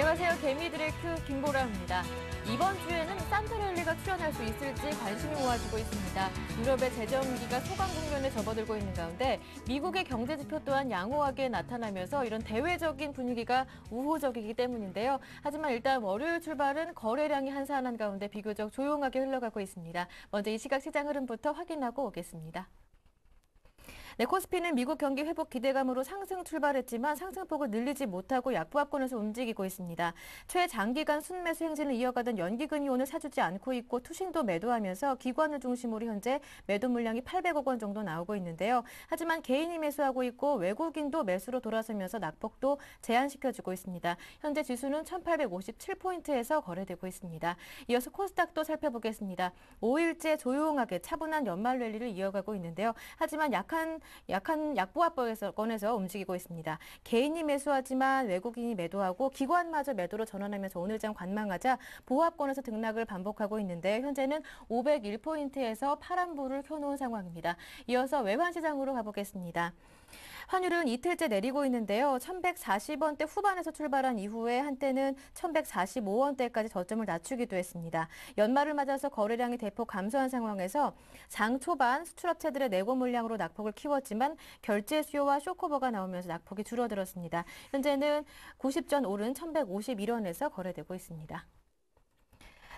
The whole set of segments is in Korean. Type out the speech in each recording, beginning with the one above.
안녕하세요. 개미들의 큐 김보라입니다. 이번 주에는 산타랠리가 출연할 수 있을지 관심이 모아지고 있습니다. 유럽의 재정 위기가 소강 국면에 접어들고 있는 가운데 미국의 경제 지표 또한 양호하게 나타나면서 이런 대외적인 분위기가 우호적이기 때문인데요. 하지만 일단 월요일 출발은 거래량이 한산한 가운데 비교적 조용하게 흘러가고 있습니다. 먼저 이 시각 시장 흐름부터 확인하고 오겠습니다. 네, 코스피는 미국 경기 회복 기대감으로 상승 출발했지만 상승폭을 늘리지 못하고 약보합권에서 움직이고 있습니다. 최장기간 순매수 행진을 이어가던 연기금이 오늘 사주지 않고 있고 투신도 매도하면서 기관을 중심으로 현재 매도 물량이 800억 원 정도 나오고 있는데요. 하지만 개인이 매수하고 있고 외국인도 매수로 돌아서면서 낙폭도 제한시켜주고 있습니다. 현재 지수는 1857포인트에서 거래되고 있습니다. 이어서 코스닥도 살펴보겠습니다. 5일째 조용하게 차분한 연말 랠리를 이어가고 있는데요. 하지만 약한 약보합권에서 움직이고 있습니다. 개인이 매수하지만 외국인이 매도하고 기관마저 매도로 전환하면서 오늘장 관망하자 보합권에서 등락을 반복하고 있는데 현재는 501포인트에서 파란불을 켜놓은 상황입니다. 이어서 외환시장으로 가보겠습니다. 환율은 이틀째 내리고 있는데요. 1140원대 후반에서 출발한 이후에 한때는 1145원대까지 저점을 낮추기도 했습니다. 연말을 맞아서 거래량이 대폭 감소한 상황에서 장 초반 수출업체들의 내고 물량으로 낙폭을 키웠지만 결제 수요와 쇼커버가 나오면서 낙폭이 줄어들었습니다. 현재는 90전 오른 1151원에서 거래되고 있습니다.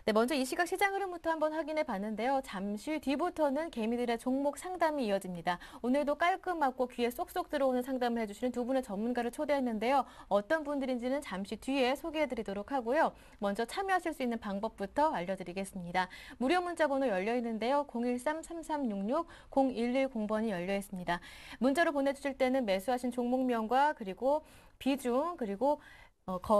네, 먼저 이 시각 시장 흐름부터 한번 확인해 봤는데요. 잠시 뒤부터는 개미들의 종목 상담이 이어집니다. 오늘도 깔끔하고 귀에 쏙쏙 들어오는 상담을 해주시는 두 분의 전문가를 초대했는데요. 어떤 분들인지는 잠시 뒤에 소개해 드리도록 하고요. 먼저 참여하실 수 있는 방법부터 알려드리겠습니다. 무료 문자 번호 열려 있는데요. 013-3366-0110번이 열려 있습니다. 문자로 보내주실 때는 매수하신 종목명과 그리고 비중 그리고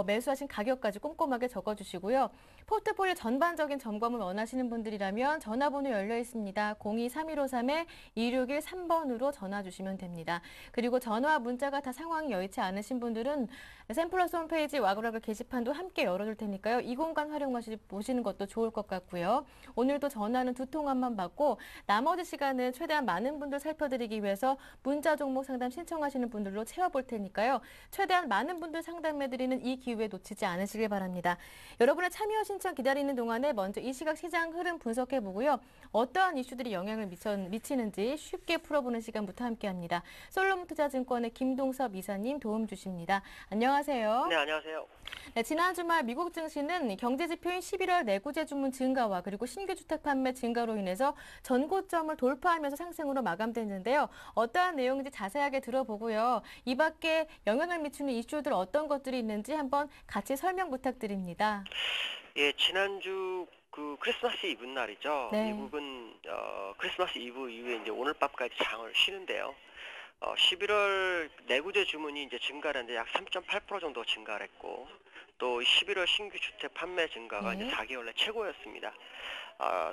매수하신 가격까지 꼼꼼하게 적어주시고요. 포트폴리오 전반적인 점검을 원하시는 분들이라면 전화번호 열려 있습니다. 02-3153-2613번으로 전화 주시면 됩니다. 그리고 전화와 문자가 다 상황이 여의치 않으신 분들은 샘플러스 홈페이지 와그라그 게시판도 함께 열어둘 테니까요. 이 공간 활용하시 보시는 것도 좋을 것 같고요. 오늘도 전화는 두 통화만 받고 나머지 시간은 최대한 많은 분들 살펴드리기 위해서 문자 종목 상담 신청하시는 분들로 채워볼 테니까요. 최대한 많은 분들 상담해드리는 이 기회 놓치지 않으시길 바랍니다. 여러분의 참여 신청 기다리는 동안에 먼저 이 시각 시장 흐름 분석해보고요. 어떠한 이슈들이 영향을 미치는지 쉽게 풀어보는 시간부터 함께합니다. 솔로몬투자증권의 김동섭 이사님 도움 주십니다. 안녕하세요. 네, 안녕하세요. 네, 지난 주말 미국 증시는 경제지표인 11월 내구재 주문 증가와 그리고 신규 주택 판매 증가로 인해서 전고점을 돌파하면서 상승으로 마감됐는데요. 어떠한 내용인지 자세하게 들어보고요. 이 밖에 영향을 미치는 이슈들 어떤 것들이 있는지 한번 같이 설명 부탁드립니다. 예, 지난주 그 크리스마스 이브 날이죠. 네. 미국은 크리스마스 이브 이후에 이제 오늘 밤까지 장을 쉬는데요. 11월 내구재 주문이 이제 증가했는데 약 3.8% 정도 증가를 했고, 또 11월 신규 주택 판매 증가가 네. 이제 4개월 내 최고였습니다.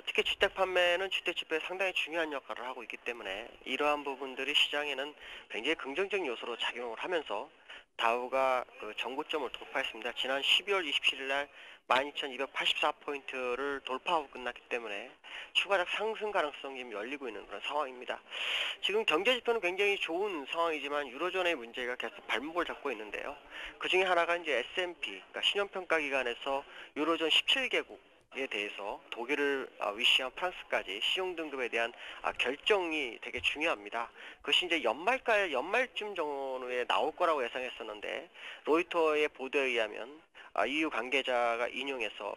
특히 주택 판매는 주택 지표에 상당히 중요한 역할을 하고 있기 때문에 이러한 부분들이 시장에는 굉장히 긍정적 요소로 작용을 하면서 다우가 그 전고점을 돌파했습니다. 지난 12월 27일 날 12,284포인트를 돌파하고 끝났기 때문에 추가적 상승 가능성이 열리고 있는 그런 상황입니다. 지금 경제 지표는 굉장히 좋은 상황이지만 유로존의 문제가 계속 발목을 잡고 있는데요. 그 중에 하나가 이제 S&P, 그러니까 신용평가기관에서 유로존 17개국에 대해서 독일을 위시한 프랑스까지 신용등급에 대한 결정이 되게 중요합니다. 그것이 이제 연말쯤 정도에 나올 거라고 예상했었는데 로이터의 보도에 의하면 EU 관계자가 인용해서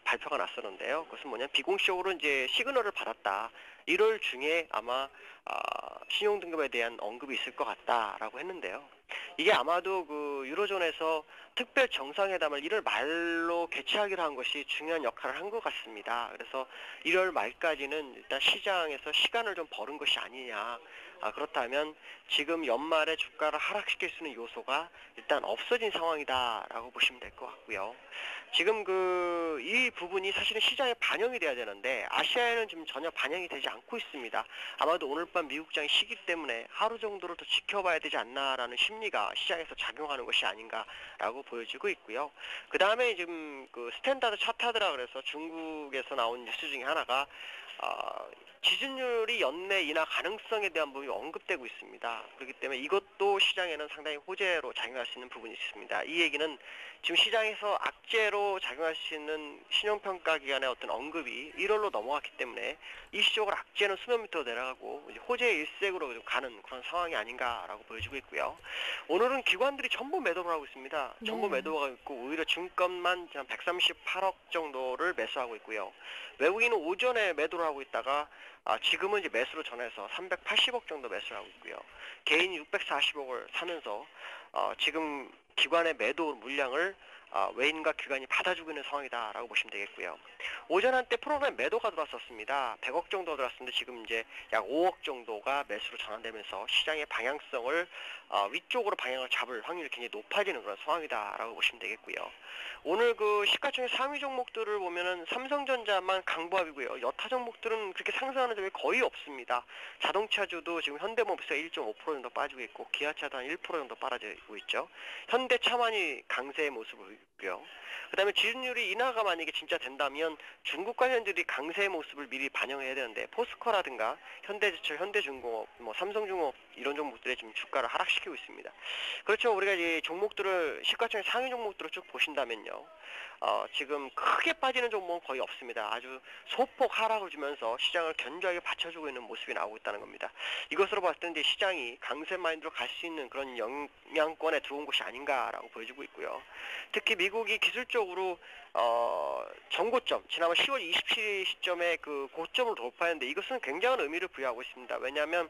발표가 났었는데요. 그것은 뭐냐면 비공식적으로 이제 시그널을 받았다. 1월 중에 아마 신용등급에 대한 언급이 있을 것 같다라고 했는데요. 이게 아마도 그 유로존에서 특별 정상회담을 1월 말로 개최하기로 한 것이 중요한 역할을 한 것 같습니다. 그래서 1월 말까지는 일단 시장에서 시간을 좀 버는 것이 아니냐. 그렇다면 지금 연말에 주가를 하락시킬 수 있는 요소가 일단 없어진 상황이다라고 보시면 될 것 같고요. 지금 이 부분이 사실은 시장에 반영이 돼야 되는데 아시아에는 지금 전혀 반영이 되지 않고 있습니다. 아마도 오늘 밤 미국장이 쉬기 때문에 하루 정도를 더 지켜봐야 되지 않나라는 심리가 시장에서 작용하는 것이 아닌가라고 보여지고 있고요. 그 다음에 지금 그 스탠다드 차트하드라 그래서 중국에서 나온 뉴스 중에 하나가 지준율이 연내 인하 가능성에 대한 부분이 언급되고 있습니다. 그렇기 때문에 이것도 시장에는 상당히 호재로 작용할 수 있는 부분이 있습니다. 이 얘기는 지금 시장에서 악재로 작용할 수 있는 신용평가 기관의 어떤 언급이 1월로 넘어갔기 때문에 일시적으로 악재는 수면 밑으로 내려가고 이제 호재의 일색으로 가는 그런 상황이 아닌가라고 보여지고 있고요. 오늘은 기관들이 전부 매도를 하고 있습니다. 전부 네. 매도가 있고 오히려 증권만 한 138억 정도를 매수하고 있고요. 외국인은 오전에 매도를 하고 있다가 지금은 이제 매수로 전해서 380억 정도 매수를 하고 있고요. 개인이 640억을 사면서 지금 기관의 매도 물량을 외인과 기관이 받아주고 있는 상황이다라고 보시면 되겠고요. 오전 한때 프로그램 매도가 들어왔었습니다. 100억 정도 들어왔었는데 지금 이제 약 5억 정도가 매수로 전환되면서 시장의 방향성을 위쪽으로 방향을 잡을 확률이 굉장히 높아지는 그런 상황이다라고 보시면 되겠고요. 오늘 그 시가총액 상위 종목들을 보면은 삼성전자만 강보합이고요. 여타 종목들은 그렇게 상승하는 점이 거의 없습니다. 자동차주도 지금 현대모비스가 1.5% 정도 빠지고 있고 기아차도 한 1% 정도 빠지고 있죠. 현대차만이 강세의 모습을 보이고요. 그다음에 지준율이 인하가 만약에 진짜 된다면 중국 관련들이 강세의 모습을 미리 반영해야 되는데 포스코라든가 현대제철, 현대중공업, 뭐 삼성중공업 이런 종목들의 지금 주가를 하락시키고 있습니다. 그렇지만 우리가 이 종목들을 시가총액 상위 종목들을 쭉 보신다면요. 지금 크게 빠지는 종목은 거의 없습니다. 아주 소폭 하락을 주면서 시장을 견고하게 받쳐주고 있는 모습이 나오고 있다는 겁니다. 이것으로 봤을 때 이제 시장이 강세 마인드로 갈 수 있는 그런 영향권에 들어온 것이 아닌가라고 보여지고 있고요. 특히 미국이 기술적으로 전고점, 지난번 10월 27일 시점에 그 고점을 돌파했는데 이것은 굉장한 의미를 부여하고 있습니다. 왜냐하면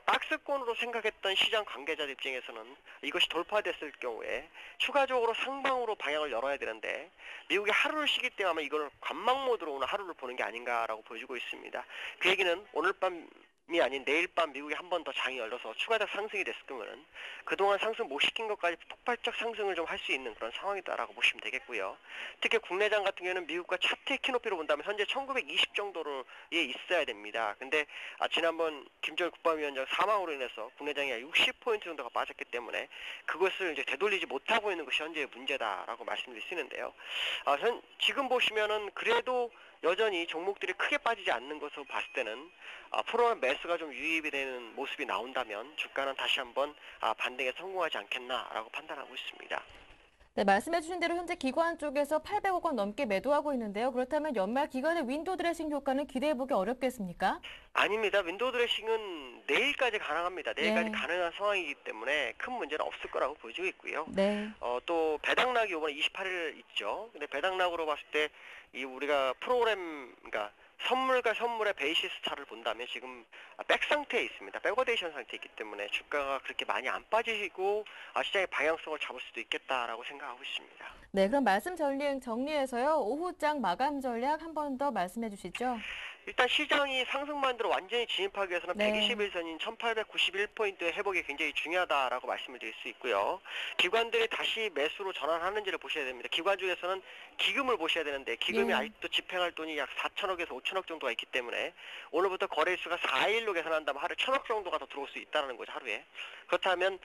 박스권으로 생각했던 시장 관계자들 입장에서는 이것이 돌파됐을 경우에 추가적으로 상방으로 방향을 열어야 되는데 미국이 하루를 쉬기 때문에 아마 이걸 관망 모드로 오늘 하루를 보는 게 아닌가라고 보여지고 있습니다. 그 얘기는 오늘 밤이 아닌 내일 밤 미국이 한 번 더 장이 열려서 추가적 상승이 됐을 경우는 그동안 상승 못 시킨 것까지 폭발적 상승을 좀 할 수 있는 그런 상황이다라고 보시면 되겠고요. 특히 국내장 같은 경우는 미국과 차트의 키높이로 본다면 현재 1920 정도로 있어야 됩니다. 근데 지난번 김정일 국방위원장 사망으로 인해서 국내장이 60포인트 정도가 빠졌기 때문에 그것을 이제 되돌리지 못하고 있는 것이 현재의 문제다라고 말씀드릴 수 있는데요. 지금 보시면은 그래도 여전히 종목들이 크게 빠지지 않는 것으로 봤을 때는 프로그램 매수가 좀 유입이 되는 모습이 나온다면 주가는 다시 한번 반등에 성공하지 않겠나라고 판단하고 있습니다. 네, 말씀해 주신 대로 현재 기관 쪽에서 800억 원 넘게 매도하고 있는데요. 그렇다면 연말 기관의 윈도우 드레싱 효과는 기대해 보기 어렵겠습니까? 아닙니다. 윈도우 드레싱은 내일까지 가능합니다. 내일까지 네. 가능한 상황이기 때문에 큰 문제는 없을 거라고 보여지고 있고요. 네. 또 배당락이 이번에 28일 있죠. 근데 배당락으로 봤을 때 이 우리가 프로그램 그러니까 선물과 선물의 베이시스 차를 본다면 지금 백 상태에 있습니다. 백워데이션 상태에 있기 때문에 주가가 그렇게 많이 안 빠지고 시장의 방향성을 잡을 수도 있겠다라고 생각하고 있습니다. 네, 그럼 말씀 정리해서요. 오후장 마감 전략 한 번 더 말씀해 주시죠. 일단 시장이 상승 마인드로 완전히 진입하기 위해서는 네. 121선인 1891포인트의 회복이 굉장히 중요하다라고 말씀을 드릴 수 있고요. 기관들이 다시 매수로 전환하는지를 보셔야 됩니다. 기관 중에서는 기금을 보셔야 되는데 기금이 예. 아직도 집행할 돈이 약 4천억에서 5천억 정도가 있기 때문에 오늘부터 거래수가 4일로 계산한다면 하루에 1천억 정도가 더 들어올 수 있다는 거죠. 하루에. 그렇다면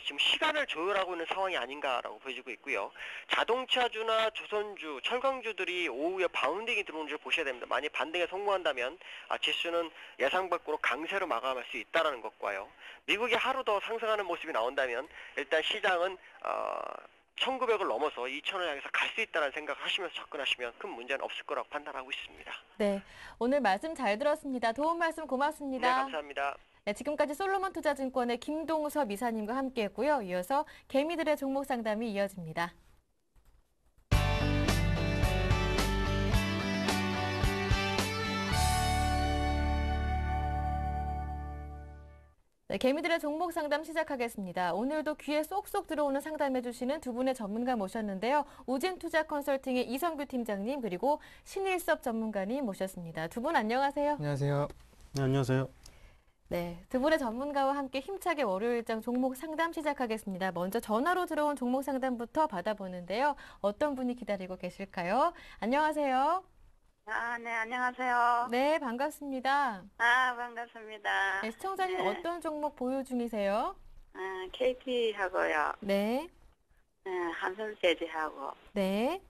지금 시간을 조율하고 있는 상황이 아닌가라고 보여지고 있고요. 자동차주나 조선주, 철강주들이 오후에 바운딩이 들어오는 줄 보셔야 됩니다. 만약 반등에 성공한다면 지수는 예상 밖으로 강세로 마감할 수 있다는 것과요. 미국이 하루 더 상승하는 모습이 나온다면 일단 시장은 1900을 넘어서 2000을 향해서 갈 수 있다는 생각을 하시면서 접근하시면 큰 문제는 없을 거라고 판단하고 있습니다. 네, 오늘 말씀 잘 들었습니다. 도움 말씀 네, 고맙습니다. 감사합니다. 네, 지금까지 솔로몬 투자증권의 김동섭 이사님과 함께했고요. 이어서 개미들의 종목 상담이 이어집니다. 네, 개미들의 종목 상담 시작하겠습니다. 오늘도 귀에 쏙쏙 들어오는 상담해 주시는 두 분의 전문가 모셨는데요. 우진투자 컨설팅의 이성규 팀장님 그리고 신일섭 전문가님 모셨습니다. 두 분 안녕하세요. 안녕하세요. 네, 안녕하세요. 네, 두 분의 전문가와 함께 힘차게 월요일장 종목 상담 시작하겠습니다. 먼저 전화로 들어온 종목 상담부터 받아보는데요. 어떤 분이 기다리고 계실까요? 안녕하세요. 네, 안녕하세요. 네, 반갑습니다. 반갑습니다. 네, 시청자님 네. 어떤 종목 보유 중이세요? KT하고요. 네, 한솔제지하고 네.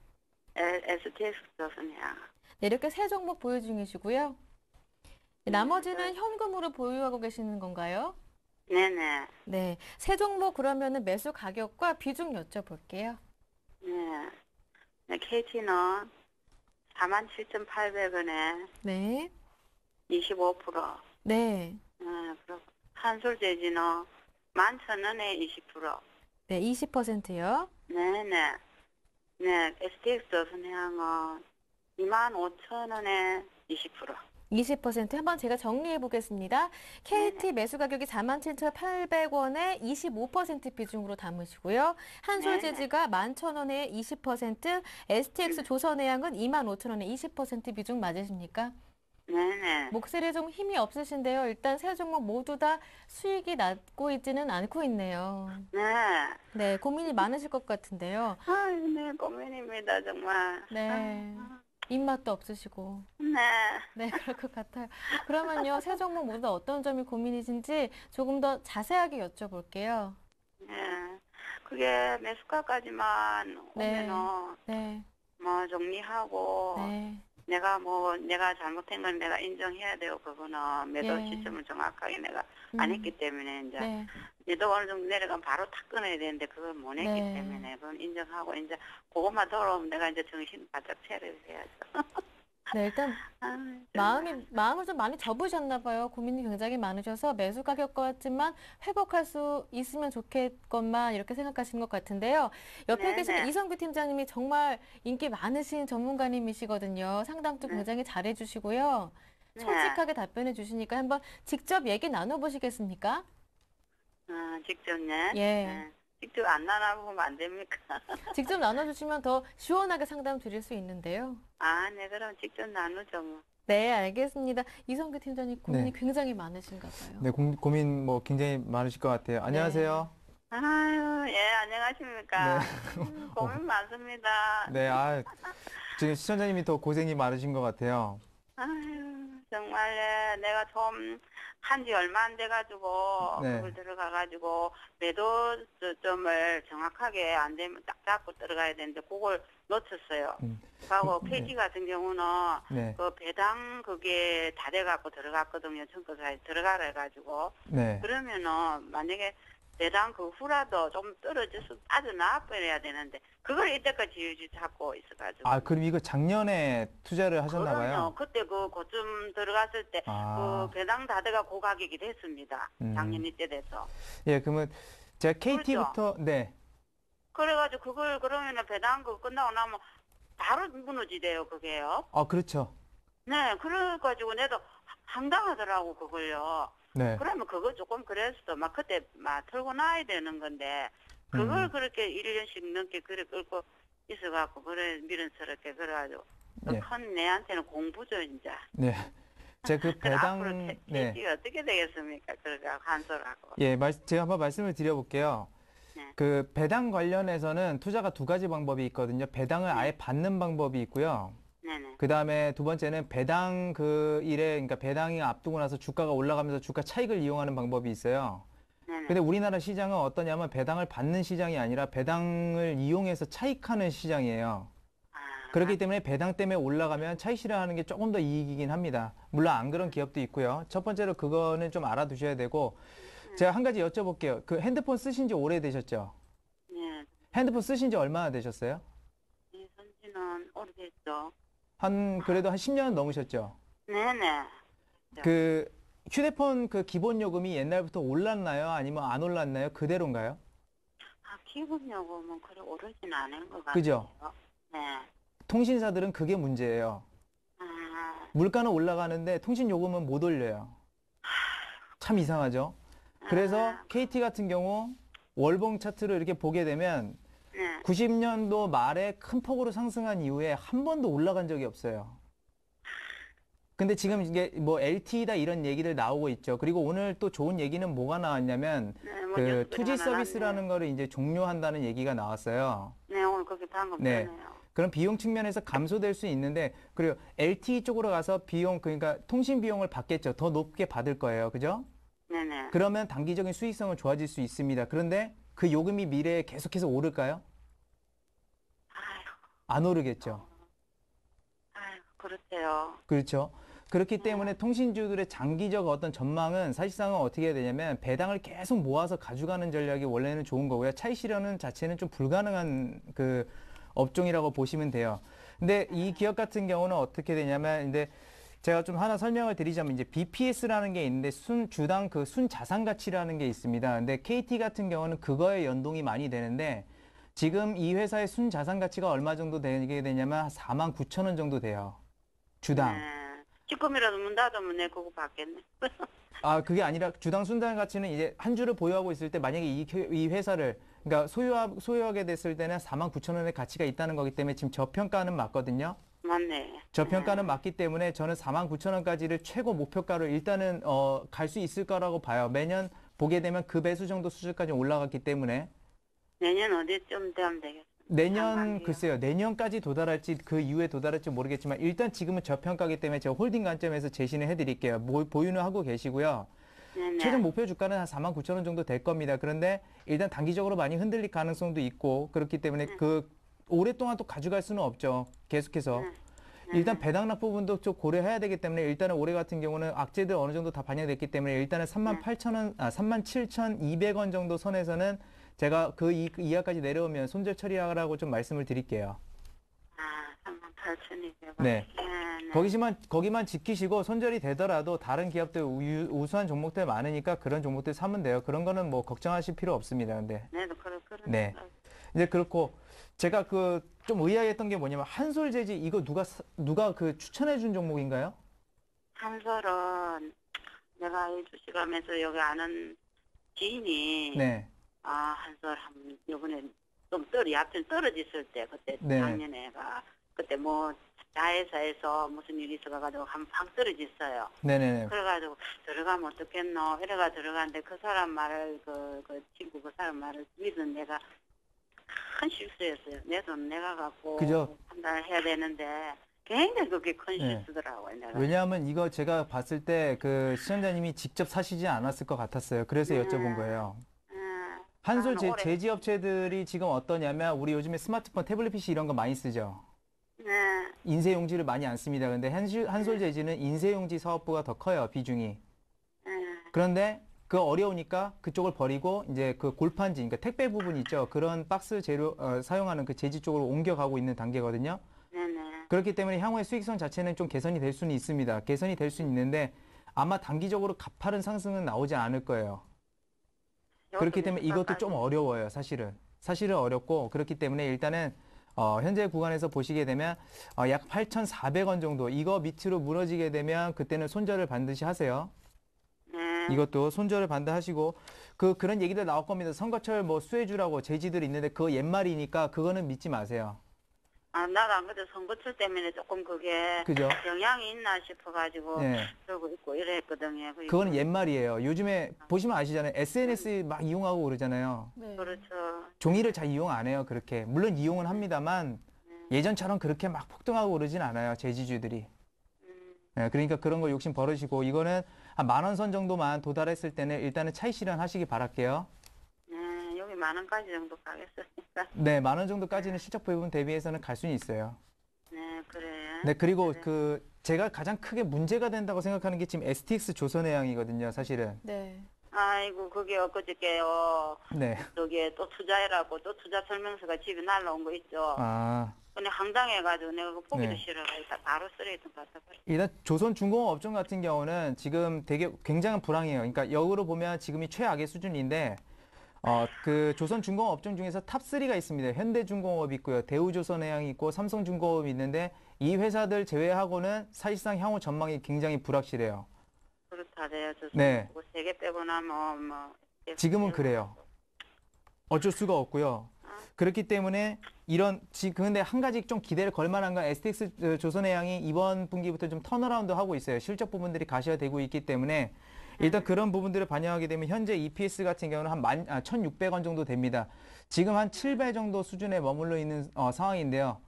STX 조선이요. 네, 이렇게 세 종목 보유 중이시고요. 나머지는 현금으로 보유하고 계시는 건가요? 네네. 네. 세 종목 그러면은 매수 가격과 비중 여쭤볼게요. 네. 네, KT는 47,800원에 네. 25%. 네. 그리고 한솔재지는 11,000원에 20%. 네, 20%요. 네네. 네, STX 선행은 25,000원에 20%. 20% 한번 제가 정리해 보겠습니다. KT 매수 가격이 47,800원에 25% 비중으로 담으시고요. 한솔재지가 11,000원에 20%, STX 조선해양은 25,000원에 20% 비중 맞으십니까? 네네. 목소리에 좀 힘이 없으신데요. 일단 세 종목 모두 다 수익이 나고 있지는 않고 있네요. 네. 네, 고민이 많으실 것 같은데요. 아유, 네, 고민입니다, 정말. 네, 입맛도 없으시고. 네. 네, 그럴 것 같아요. 그러면요, 세 종목 모두 다 어떤 점이 고민이신지 조금 더 자세하게 여쭤볼게요. 네. 그게 매수가까지만 네. 오면은 네, 뭐 정리하고 네, 내가 잘못한 건 내가 인정해야 되고 그거는 매도 예. 시점을 정확하게 내가 안 했기 때문에 이제 네, 매도 어느 정도 내려가면 바로 탁 끊어야 되는데 그걸 못 했기 네. 때문에 그건 인정하고 이제 그것만 돌아오면 내가 이제 정신 바짝 차려야죠. 네, 일단 아, 정말. 마음을 좀 많이 접으셨나 봐요. 고민이 굉장히 많으셔서 매수 가격 같지만 회복할 수 있으면 좋겠건만 이렇게 생각하시는 것 같은데요. 옆에 네네. 계신 이성규 팀장님이 정말 인기 많으신 전문가님이시거든요. 상담도 네. 굉장히 잘해주시고요. 네. 솔직하게 답변해 주시니까 한번 직접 얘기 나눠보시겠습니까? 직접요? 예. 네. 직접 안 나눠보면 안 됩니까? 직접 나눠주시면 더 시원하게 상담 드릴 수 있는데요. 네, 그럼 직접 나누죠, 뭐. 네, 알겠습니다. 이성규 팀장님 고민이 네. 굉장히 많으신가 봐요. 네, 고민 뭐 굉장히 많으실 것 같아요. 안녕하세요. 아유, 예, 안녕하십니까. 네. 고민 많습니다. 네, 지금 시청자님이 더 고생이 많으신 것 같아요. 아유, 정말 내가 좀 한지 얼마 안 돼가지고 네. 그걸 들어가가지고 매도점을 정확하게 안 되면 딱 잡고 들어가야 되는데 그걸 놓쳤어요. 그리고 네. KT 같은 경우는 네, 그 배당 그게 다 돼갖고 들어갔거든요. 청구사에 들어가라 해가지고 네. 그러면은 만약에 배당 그 후라도 좀 떨어져서 빠져나와 버려야 되는데 그걸 이때까지 지유지 잡고 있어가지고. 그럼 이거 작년에 투자를 하셨나 그럼요. 봐요. 그때 그쯤 들어갔을 때 그 배당 다 돼가 그 가격이 됐습니다. 작년 이때 돼서. 예, 그러면 제가 KT부터, 그렇죠. 네. 그래가지고 그걸 그러면은 배당 그 끝나고 나면 바로 무너지대요 그게요. 그렇죠. 네, 그래가지고 내도 황당하더라고 그걸요. 네. 그러면 그거 조금 그랬어. 막 그때 막 털고 나야 되는 건데 그걸 그렇게 1년씩 넘게 그래 끌고 있어갖고 그래 미련스럽게 그래가지고 예. 큰 내한테는 공부죠 이제. 네. 제가 그 그럼 앞으로 배당, 네. 택시가 어떻게 되겠습니까? 그러니까 한솔하고. 예, 제가 한번 말씀을 드려볼게요. 네. 그 배당 관련해서는 투자가 두 가지 방법이 있거든요. 배당을 아예 받는 방법이 있고요. 네네. 그 다음에 두 번째는 배당 그러니까 배당이 앞두고 나서 주가가 올라가면서 주가 차익을 이용하는 방법이 있어요. 네네. 근데 우리나라 시장은 어떠냐면 배당을 받는 시장이 아니라 배당을 이용해서 차익하는 시장이에요. 그렇기 때문에 배당 때문에 올라가면 차익 실현하는 게 조금 더 이익이긴 합니다. 물론 안 그런 기업도 있고요. 첫 번째로 그거는 좀 알아두셔야 되고, 제가 한 가지 여쭤볼게요. 그 핸드폰 쓰신 지 오래되셨죠? 네. 핸드폰 쓰신 지 얼마나 되셨어요? 네, 선지는 오래됐죠. 그래도 한 10년 넘으셨죠? 네네. 그 휴대폰 그 기본 요금이 옛날부터 올랐나요? 아니면 안 올랐나요? 그대로인가요? 기본 요금은 그래 오르진 않은 것 같아요. 그죠? 네. 통신사들은 그게 문제예요. 물가는 올라가는데 통신 요금은 못 올려요. 참 이상하죠? 그래서 KT 같은 경우 월봉 차트를 이렇게 보게 되면 네. 90년도 말에 큰 폭으로 상승한 이후에 한 번도 올라간 적이 없어요. 근데 지금 이게 뭐 LTE다 이런 얘기들 나오고 있죠. 그리고 오늘 또 좋은 얘기는 뭐가 나왔냐면 네, 뭐 그 뉴스들이 투지 하나 서비스라는 났네요. 거를 이제 종료한다는 얘기가 나왔어요. 네, 오늘 그게 방금 네. 뜨네요. 그럼 비용 측면에서 감소될 수 있는데, 그리고 LTE 쪽으로 가서 그러니까 통신 비용을 받겠죠. 더 높게 받을 거예요. 그죠? 네네. 그러면 단기적인 수익성은 좋아질 수 있습니다. 그런데 그 요금이 미래에 계속해서 오를까요? 아유, 안 오르겠죠. 아유, 그렇대요. 그렇죠. 그렇기 때문에 통신주들의 장기적 어떤 전망은 사실상은 어떻게 해야 되냐면 배당을 계속 모아서 가져가는 전략이 원래는 좋은 거고요. 차익 실현 자체는 좀 불가능한 그 업종이라고 보시면 돼요. 근데 이 기업 같은 경우는 어떻게 되냐면 이제 제가 좀 하나 설명을 드리자면 이제 BPS라는 게 있는데 주당 그 순자산 가치라는 게 있습니다. 근데 KT 같은 경우는 그거에 연동이 많이 되는데 지금 이 회사의 순자산 가치가 얼마 정도 되게 되냐면 49,000원 정도 돼요. 주당. 네. 지금이라도 문 닫으면 내 그거 받겠네. 아, 그게 아니라 주당 순자산 가치는 이제 한 주를 보유하고 있을 때 만약에 이 회사를 그러니까 소유하게 됐을 때는 49,000원의 가치가 있다는 거기 때문에 지금 저평가는 맞거든요. 맞네. 저평가는 맞기 때문에 저는 49,000원까지를 최고 목표가로 일단은 갈 수 있을 거라고 봐요. 매년 보게 되면 그 배수 정도 수준까지 올라갔기 때문에 내년 어디쯤 되면 되겠어? 내년 상반기요. 글쎄요. 내년까지 도달할지 그 이후에 도달할지 모르겠지만 일단 지금은 저평가기 때문에 제가 홀딩 관점에서 제시는 해드릴게요. 보유는 하고 계시고요. 네네. 최종 목표 주가는 한 49,000원 정도 될 겁니다. 그런데 일단 단기적으로 많이 흔들릴 가능성도 있고 그렇기 때문에 그 오랫동안 또 가져갈 수는 없죠. 계속해서. 일단 배당납 부분도 좀 고려해야 되기 때문에 일단은 올해 같은 경우는 악재들 어느 정도 다 반영됐기 때문에 일단은 37,200원 정도 선에서는 제가 그 이하까지 내려오면 손절 처리하라고 좀 말씀을 드릴게요. 아, 38,200원. 네. 네. 거기만 지키시고 손절이 되더라도 다른 기업들 우수한 종목들 많으니까 그런 종목들 사면 돼요. 그런 거는 뭐 걱정하실 필요 없습니다. 근데. 네, 그런. 네. 이제 그렇고 제가 그 좀 의아했던 게 뭐냐면 한솔재지 이거 누가 그 추천해 준 종목인가요? 한솔은 내가 이 주식하면서 여기 아는 지인이 네. 아, 한솔 요번에 좀 얕은 떨어졌을 때 그때 네. 작년에가 그때 뭐 자회사에서 무슨 일이 있어가지고 팍 떨어졌어요. 네네네. 그래가지고 들어가면 어떻겠노 이래가 들어갔는데 그 사람 말을 그 친구 그 사람 말을 믿은 내가 큰 실수였어요. 내 돈 내가 갖고 그죠. 판단해야 되는데 굉장히 그게 큰 네. 실수더라고요. 내가. 왜냐하면 이거 제가 봤을 때 그 시청자님이 직접 사시지 않았을 것 같았어요. 그래서 여쭤본 거예요. 한솔 나는 올해- 제지업체들이 지금 어떠냐면 우리 요즘에 스마트폰, 태블릿 PC 이런 거 많이 쓰죠. 네. 인쇄용지를 많이 안 씁니다. 근데 한솔 제지는 인쇄용지 사업부가 더 커요, 비중이. 그런데 그 어려우니까 그쪽을 버리고 이제 그 골판지, 그러니까 택배 부분 있죠. 그런 박스 재료 사용하는 그 제지 쪽으로 옮겨가고 있는 단계거든요. 네네. 그렇기 때문에 향후의 수익성 자체는 좀 개선이 될 수는 있습니다. 개선이 될 수는 있는데 아마 단기적으로 가파른 상승은 나오지 않을 거예요. 그렇기 때문에 이것도 좀 어려워요, 사실은. 사실은 어렵고 그렇기 때문에 일단은 현재 구간에서 보시게 되면 약 8,400원 정도 이거 밑으로 무너지게 되면 그때는 손절을 반드시 하세요. 네. 이것도 손절을 반드시 하시고 그런 얘기들 나올 겁니다. 선거철 뭐 수혜주라고 제지들 있는데 그거 옛말이니까 그거는 믿지 마세요. 아, 나도 안 그래도 선거철 때문에 조금 그게 그죠? 영향이 있나 싶어가지고 네. 그러고 있고 이랬거든요. 그리고 그거는 옛말이에요. 요즘에 보시면 아시잖아요. SNS 막 이용하고 그러잖아요. 네. 그렇죠. 종이를 잘 이용 안 해요. 그렇게. 물론 이용은 합니다만 예전처럼 그렇게 막 폭등하고 그러진 않아요. 제지주들이. 네, 그러니까 그런 거 욕심 버리시고 이거는 한 10,000원 선 정도만 도달했을 때는 일단은 차익 실현하시기 바랄게요. 네, 여기 10,000원까지 정도 가겠으니까. 네, 10,000원 정도까지는 실적 부분 대비해서는 갈 수는 있어요. 네, 그래. 네, 그리고 제가 가장 크게 문제가 된다고 생각하는 게 지금 STX 조선해양이거든요, 사실은. 네. 아이고, 그게 엊그저께요. 네. 저기에 또 투자해라고 또 투자 설명서가 집에 날라온 거 있죠. 아, 근데 황당해가지고 내가 그거 보기도 네. 싫어가지고 바로 쓰레기통 갖다 버렸어. 일단 조선중공업 업종 같은 경우는 지금 되게 굉장한 불황이에요. 그러니까 역으로 보면 지금이 최악의 수준인데, 그 조선중공업 업종 중에서 탑3가 있습니다. 현대중공업 있고요. 대우조선해양이 있고 삼성중공업이 있는데 이 회사들 제외하고는 사실상 향후 전망이 굉장히 불확실해요. 그렇다래요. 저 네. 세개 빼고 나면 뭐. 지금은 그래요. 어쩔 수가 없고요. 그렇기 때문에 근데 한 가지 좀 기대를 걸 만한 건 STX 조선해양이 이번 분기부터 좀 턴어라운드 하고 있어요. 실적 부분들이 가시화되고 있기 때문에 일단 그런 부분들을 반영하게 되면 현재 EPS 같은 경우는 한 1,600원 정도 됩니다. 지금 한 7배 정도 수준에 머물러 있는 상황인데요.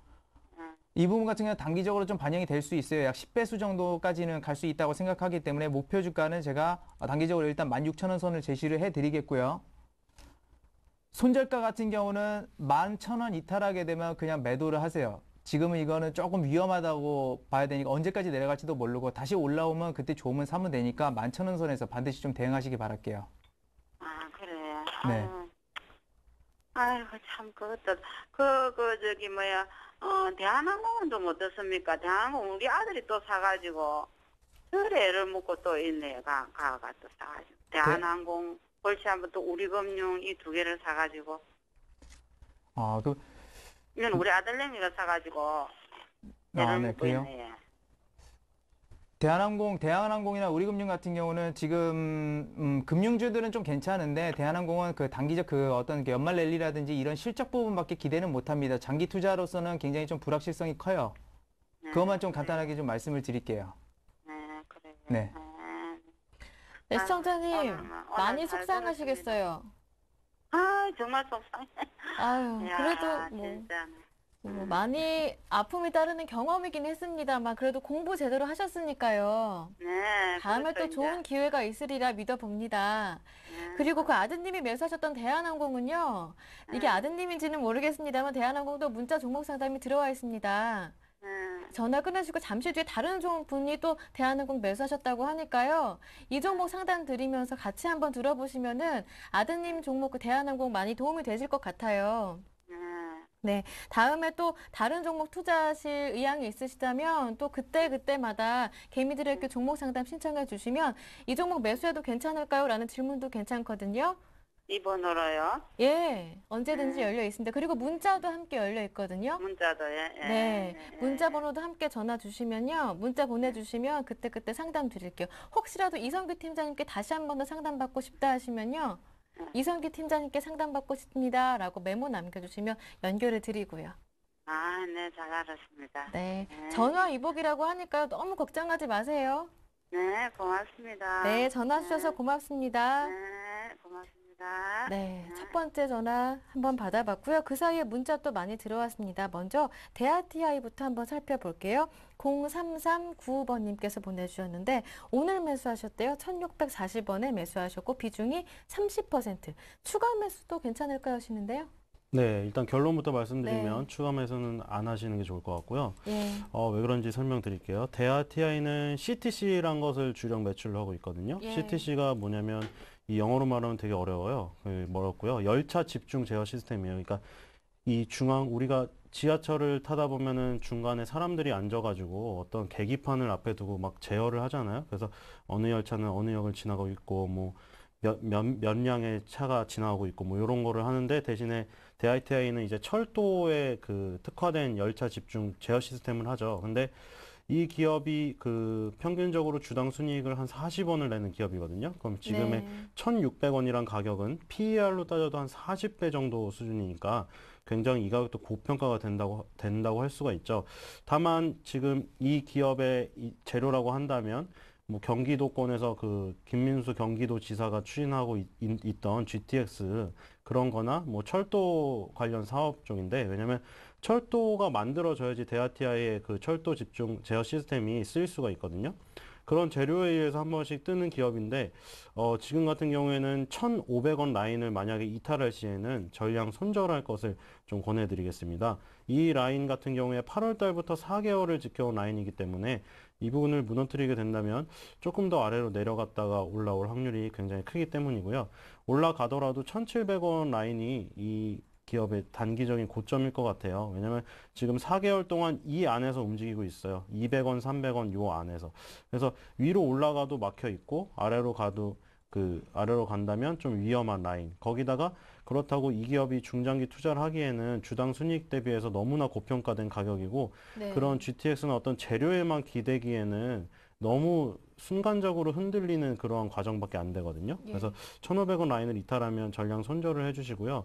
이 부분 같은 경우는 단기적으로 좀 반영이 될 수 있어요. 약 10배수 정도까지는 갈 수 있다고 생각하기 때문에 목표 주가는 제가 단기적으로 일단 16,000원 선을 제시를 해드리겠고요. 손절가 같은 경우는 11,000원 이탈하게 되면 그냥 매도를 하세요. 지금은 이거는 조금 위험하다고 봐야 되니까 언제까지 내려갈지도 모르고 다시 올라오면 그때 좋으면 사면 되니까 11,000원 선에서 반드시 좀 대응하시기 바랄게요. 아, 그래. 네. 아이고, 참, 그것도, 저기, 뭐야, 대한항공은 좀 어떻습니까? 대한항공 우리 아들이 또 사가지고, 그래, 애를 먹고 또 있네, 가가 또 사가지고. 대한항공, 골치 한번 또 우리금융 이 두 개를 사가지고, 아, 이건 우리 아들내미가 사가지고, 애를 네, 먹고 그래요? 있네. 예. 대한항공이나 우리금융 같은 경우는 지금 금융주들은 좀 괜찮은데 대한항공은 그 단기적 그 어떤 그 연말 랠리라든지 이런 실적 부분밖에 기대는 못합니다. 장기 투자로서는 굉장히 좀 불확실성이 커요. 그것만 좀 간단하게 좀 말씀을 드릴게요. 네, 그래. 네. 네, 시청자님 오늘 많이 잘 속상하시겠어요. 아, 정말 속상해. 아유, 야, 그래도 뭐, 진짜. 많이 아픔이 따르는 경험이긴 했습니다만 그래도 공부 제대로 하셨으니까요. 네. 다음에 그것도 또 좋은 이제, 기회가 있으리라 믿어봅니다. 네. 그리고 그 아드님이 매수하셨던 대한항공은요. 이게 아드님인지는 모르겠습니다만 대한항공도 문자 종목 상담이 들어와 있습니다. 네. 전화 끊으시고 잠시 뒤에 다른 분이 또 대한항공 매수하셨다고 하니까요. 이 종목 상담 드리면서 같이 한번 들어보시면은 아드님 종목 그 대한항공 많이 도움이 되실 것 같아요. 네. 네, 다음에 또 다른 종목 투자하실 의향이 있으시다면 또 그때마다 개미들에게 종목 상담 신청해 주시면 이 종목 매수해도 괜찮을까요? 라는 질문도 괜찮거든요. 이 번호로요. 예, 언제든지 열려 있습니다. 그리고 문자도 함께 열려 있거든요. 문자도, 예. 네, 문자 번호도 함께 전화 주시면요. 문자 보내주시면 그때 상담 드릴게요. 혹시라도 이성규 팀장님께 다시 한 번 더 상담받고 싶다 하시면요. 이성규 팀장님께 상담받고 싶습니다. 라고 메모 남겨주시면 연결해 드리고요. 아, 네, 잘 알았습니다. 네, 네. 전화 위복이라고 하니까 너무 걱정하지 마세요. 네, 고맙습니다. 네, 전화 주셔서 고맙습니다. 네, 고맙습니다. 네, 첫 번째 전화 한번 받아봤고요. 그 사이에 문자 또 많이 들어왔습니다. 먼저 대하TI부터 한번 살펴볼게요. 0339번님께서 보내주셨는데 오늘 매수하셨대요. 1640원에 매수하셨고 비중이 30%. 추가 매수도 괜찮을까 하시는데요. 네, 일단 결론부터 말씀드리면 네. 추가 매수는 안 하시는 게 좋을 것 같고요. 예, 왜 그런지 설명드릴게요. 대하TI는 CTC란 것을 주력 매출을 하고 있거든요. 예. CTC가 뭐냐면 이 영어로 말하면 되게 어려워요. 어렵고요. 열차 집중 제어 시스템이에요. 그러니까 이 우리가 지하철을 타다 보면은 중간에 사람들이 앉아가지고 어떤 계기판을 앞에 두고 막 제어를 하잖아요. 그래서 어느 열차는 어느 역을 지나고 있고 뭐 몇 량의 차가 지나가고 있고 뭐 이런 거를 하는데 대신에 대하TI는 이제 철도에 그 특화된 열차 집중 제어 시스템을 하죠. 근데 이 기업이 그 평균적으로 주당 순이익을 한 40원을 내는 기업이거든요. 그럼 지금의 네. 1,600원이란 가격은 PER로 따져도 한 40배 정도 수준이니까 굉장히 이 가격도 고평가가 된다고 할 수가 있죠. 다만 지금 이 기업의 이 재료라고 한다면 뭐 경기도권에서 그 김민수 경기도지사가 추진하고 있던 GTX 그런 거나 뭐 철도 관련 사업 쪽인데 왜냐면 철도가 만들어져야지 대하TI의 그 철도 집중 제어 시스템이 쓰일 수가 있거든요. 그런 재료에 의해서 한 번씩 뜨는 기업인데 지금 같은 경우에는 1,500원 라인을 만약에 이탈할 시에는 전량 손절할 것을 좀 권해드리겠습니다. 이 라인 같은 경우에 8월 달부터 4개월을 지켜온 라인이기 때문에 이 부분을 무너뜨리게 된다면 조금 더 아래로 내려갔다가 올라올 확률이 굉장히 크기 때문이고요. 올라가더라도 1,700원 라인이 이 기업의 단기적인 고점일 것 같아요. 왜냐면 지금 4개월 동안 이 안에서 움직이고 있어요. 200원, 300원 요 안에서. 그래서 위로 올라가도 막혀 있고 아래로 간다면 좀 위험한 라인. 거기다가 그렇다고 이 기업이 중장기 투자를 하기에는 주당 순이익 대비해서 너무나 고평가된 가격이고 네. 그런 GTX는 어떤 재료에만 기대기에는 너무 순간적으로 흔들리는 그러한 과정밖에 안 되거든요. 예. 그래서 1,500원 라인을 이탈하면 전량 손절을 해주시고요.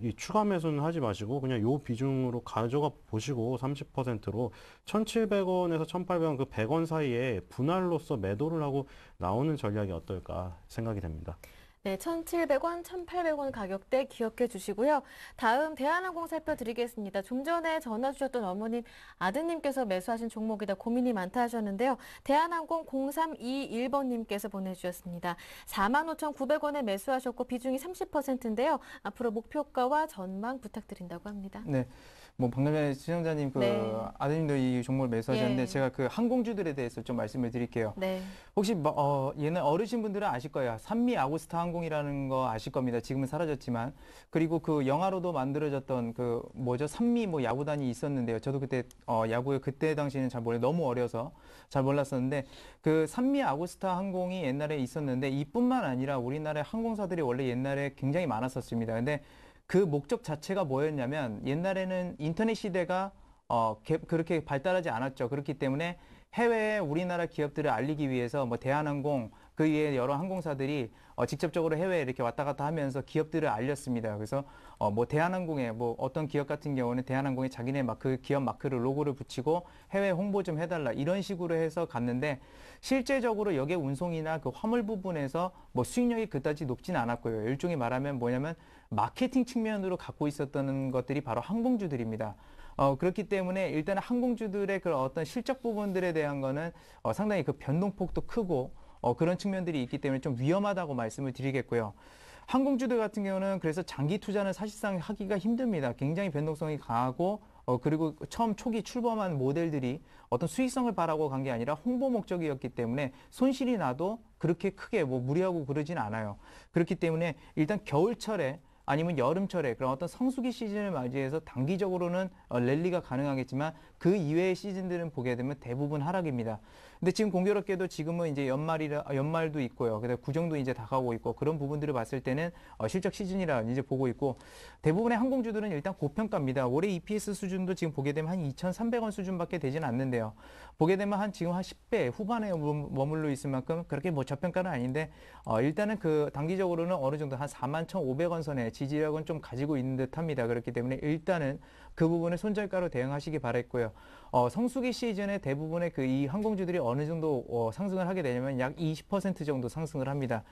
이 추가 매수는 하지 마시고 그냥 요 비중으로 가져가 보시고 30%로 1,700원에서 1,800원 그 100원 사이에 분할로서 매도를 하고 나오는 전략이 어떨까 생각이 됩니다. 네, 1,700원, 1,800원 가격대 기억해 주시고요. 다음 대한항공 살펴드리겠습니다. 좀 전에 전화 주셨던 어머님, 아드님께서 매수하신 종목이다 고민이 많다 하셨는데요. 대한항공 0321번님께서 보내주셨습니다. 45,900원에 매수하셨고 비중이 30%인데요. 앞으로 목표가와 전망 부탁드린다고 합니다. 네. 뭐 방금 전에 시청자님 그 네. 아드님도 이 종목을 매수하셨는데 예. 제가 그 항공주들에 대해서 좀 말씀을 드릴게요. 네. 혹시 옛날 어르신분들은 아실 거예요. 산미 아구스타 항공이라는 거 아실 겁니다. 지금은 사라졌지만. 그리고 그 영화로도 만들어졌던 그 뭐죠? 산미 뭐 야구단이 있었는데요. 저도 그때 야구에 그때 당시에는 잘 몰라요. 너무 어려서 잘 몰랐었는데 그 산미 아구스타 항공이 옛날에 있었는데 이뿐만 아니라 우리나라의 항공사들이 원래 옛날에 굉장히 많았었습니다. 근데 그 목적 자체가 뭐였냐면 옛날에는 인터넷 시대가 그렇게 발달하지 않았죠. 그렇기 때문에 해외에 우리나라 기업들을 알리기 위해서 뭐 대한항공 그 외에 여러 항공사들이 직접적으로 해외에 이렇게 왔다 갔다 하면서 기업들을 알렸습니다. 그래서 뭐 대한항공에 뭐 어떤 기업 같은 경우는 대한항공에 자기네 그 기업 마크를 로고를 붙이고 해외 홍보 좀 해달라 이런 식으로 해서 갔는데 실제적으로 여객 운송이나 그 화물 부분에서 뭐 수익률이 그다지 높진 않았고요. 일종의 말하면 뭐냐면 마케팅 측면으로 갖고 있었던 것들이 바로 항공주들입니다. 그렇기 때문에 일단 항공주들의 그런 어떤 실적 부분들에 대한 거는 상당히 그 변동폭도 크고 그런 측면들이 있기 때문에 좀 위험하다고 말씀을 드리겠고요. 항공주들 같은 경우는 그래서 장기 투자는 사실상 하기가 힘듭니다. 굉장히 변동성이 강하고 그리고 처음 초기 출범한 모델들이 어떤 수익성을 바라고 간 게 아니라 홍보 목적이었기 때문에 손실이 나도 그렇게 크게 뭐 무리하고 그러진 않아요. 그렇기 때문에 일단 겨울철에 아니면 여름철에 그런 어떤 성수기 시즌을 맞이해서 단기적으로는 랠리가 가능하겠지만 그 이외의 시즌들은 보게 되면 대부분 하락입니다. 근데 지금 공교롭게도 지금은 이제 연말도 있고요. 그래서 구정도 이제 다가오고 있고 그런 부분들을 봤을 때는 실적 시즌이라 이제 보고 있고 대부분의 항공주들은 일단 고평가입니다. 올해 EPS 수준도 지금 보게 되면 한 2,300원 수준밖에 되지는 않는데요. 보게 되면 지금 한 10배 후반에 머물러 있을 만큼 그렇게 뭐 저평가는 아닌데 일단은 그 단기적으로는 어느 정도 한 41,500원 선에 지지력은 좀 가지고 있는 듯합니다. 그렇기 때문에 일단은 그 부분을 손절가로 대응하시기 바랬고요. 성수기 시즌에 대부분의 그 이 항공주들이 어느 정도 상승을 하게 되냐면 약 20% 정도 상승을 합니다.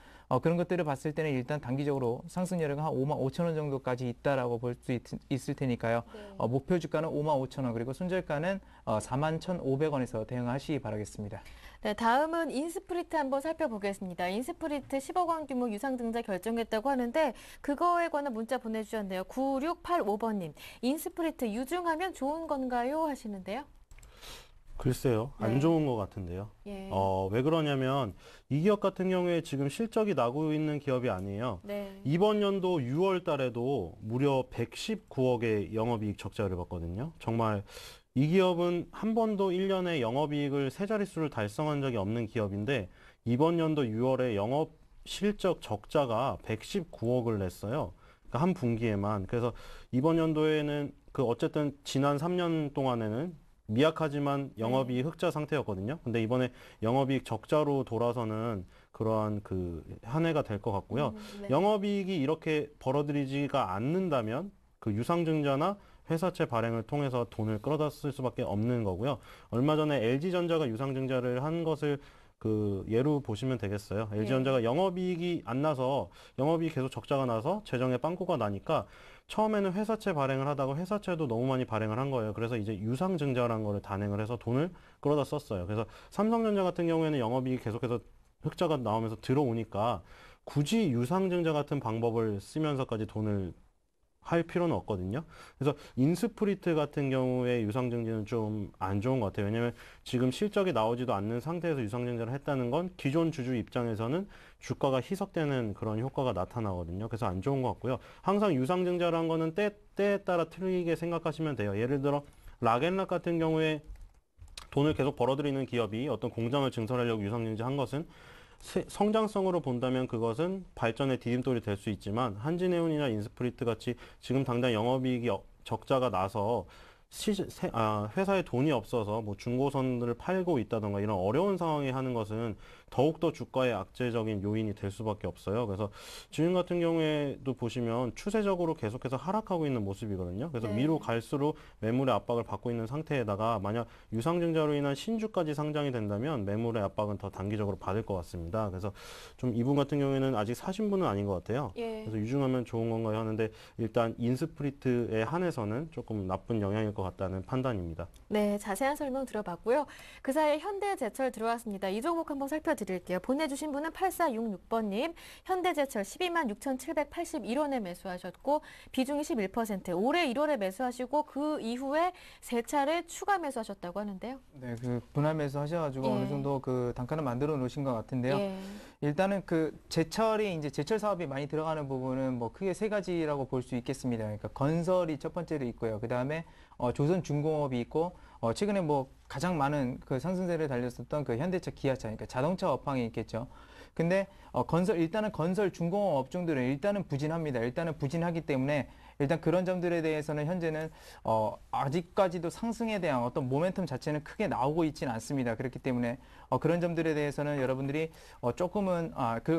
그런 것들을 봤을 때는 일단 단기적으로 상승률은 한 55,000원 정도까지 있다라고 볼 수 있을 테니까요. 네. 목표 주가는 55,000원 그리고 손절가는 41,500원에서 대응하시기 바라겠습니다. 네, 다음은 인스프리트 한번 살펴보겠습니다. 인스프리트 10억 원 규모 유상증자 결정했다고 하는데 그거에 관한 문자 보내주셨네요. 9685번님. 인스프리트 유증하면 좋은 건가요? 하시는데요. 글쎄요, 안 네. 좋은 것 같은데요. 예. 왜 그러냐면 이 기업 같은 경우에 지금 실적이 나고 있는 기업이 아니에요. 네. 이번 연도 6월 달에도 무려 119억의 영업이익 적자를 봤거든요. 정말 이 기업은 한 번도 1년에 영업이익을 세 자릿수를 달성한 적이 없는 기업인데 이번 연도 6월에 영업 실적 적자가 119억을 냈어요. 그러니까 한 분기에만. 그래서 이번 연도에는 그 어쨌든 지난 3년 동안에는 미약하지만 영업이익 흑자 상태였거든요. 근데 이번에 영업이익 적자로 돌아서는 그러한 그 한 해가 될 것 같고요. 네. 영업이익이 이렇게 벌어들이지가 않는다면 그 유상증자나 회사채 발행을 통해서 돈을 끌어다 쓸 수밖에 없는 거고요. 얼마 전에 LG전자가 유상증자를 한 것을 그 예로 보시면 되겠어요. LG전자가 영업이익이 안 나서 영업이익 계속 적자가 나서 재정에 빵꾸가 나니까 처음에는 회사채 발행을 하다가 회사채도 너무 많이 발행을 한 거예요. 그래서 이제 유상증자라는 거를 단행을 해서 돈을 끌어다 썼어요. 그래서 삼성전자 같은 경우에는 영업이익이 계속해서 흑자가 나오면서 들어오니까 굳이 유상증자 같은 방법을 쓰면서까지 돈을 할 필요는 없거든요. 그래서 인스프리트 같은 경우에 유상증자는 좀 안 좋은 것 같아요. 왜냐하면 지금 실적이 나오지도 않는 상태에서 유상증자를 했다는 건 기존 주주 입장에서는 주가가 희석되는 그런 효과가 나타나거든요. 그래서 안 좋은 것 같고요. 항상 유상증자라는 거는 때에 따라 틀리게 생각하시면 돼요. 예를 들어 락앤락 같은 경우에 돈을 계속 벌어들이는 기업이 어떤 공장을 증설하려고 유상증자한 것은 성장성으로 본다면 그것은 발전의 디딤돌이 될 수 있지만 한진해운이나 인스프리트 같이 지금 당장 영업이익이 적자가 나서 회사에 돈이 없어서 뭐 중고선들을 팔고 있다던가 이런 어려운 상황에 하는 것은 더욱더 주가의 악재적인 요인이 될 수밖에 없어요. 그래서 지금 같은 경우에도 보시면 추세적으로 계속해서 하락하고 있는 모습이거든요. 그래서 네. 위로 갈수록 매물의 압박을 받고 있는 상태에다가 만약 유상증자로 인한 신주까지 상장이 된다면 매물의 압박은 더 단기적으로 받을 것 같습니다. 그래서 좀 이분 같은 경우에는 아직 사신 분은 아닌 것 같아요. 예. 그래서 유증하면 좋은 건가요 하는데 일단 인스프리트에 한해서는 조금 나쁜 영향일 것 같다는 판단입니다. 네, 자세한 설명 들어봤고요. 그 사이에 현대제철 들어왔습니다. 이 종목 한번 살펴드릴게요. 알려드릴게요. 보내주신 분은 8466번님, 현대제철 126,781원에 매수하셨고 비중이 11%, 올해 1월에 매수하시고 그 이후에 세 차례 추가 매수하셨다고 하는데요. 네, 그 분할 매수하셔가지고 예. 어느 정도 그 단가는 만들어 놓으신 것 같은데요. 예. 일단은 그 제철이 이제 제철 사업이 많이 들어가는 부분은 뭐 크게 세 가지라고 볼 수 있겠습니다. 그러니까 건설이 첫 번째로 있고요. 그 다음에 조선중공업이 있고 최근에 뭐 가장 많은 그 상승세를 달렸었던 그 현대차, 기아차, 그러니까 자동차 업황이 있겠죠. 근데 일단은 건설 중공업 업종들은 일단은 부진합니다. 일단은 부진하기 때문에 일단 그런 점들에 대해서는 현재는 아직까지도 상승에 대한 어떤 모멘텀 자체는 크게 나오고 있지는 않습니다. 그렇기 때문에 그런 점들에 대해서는 여러분들이 조금은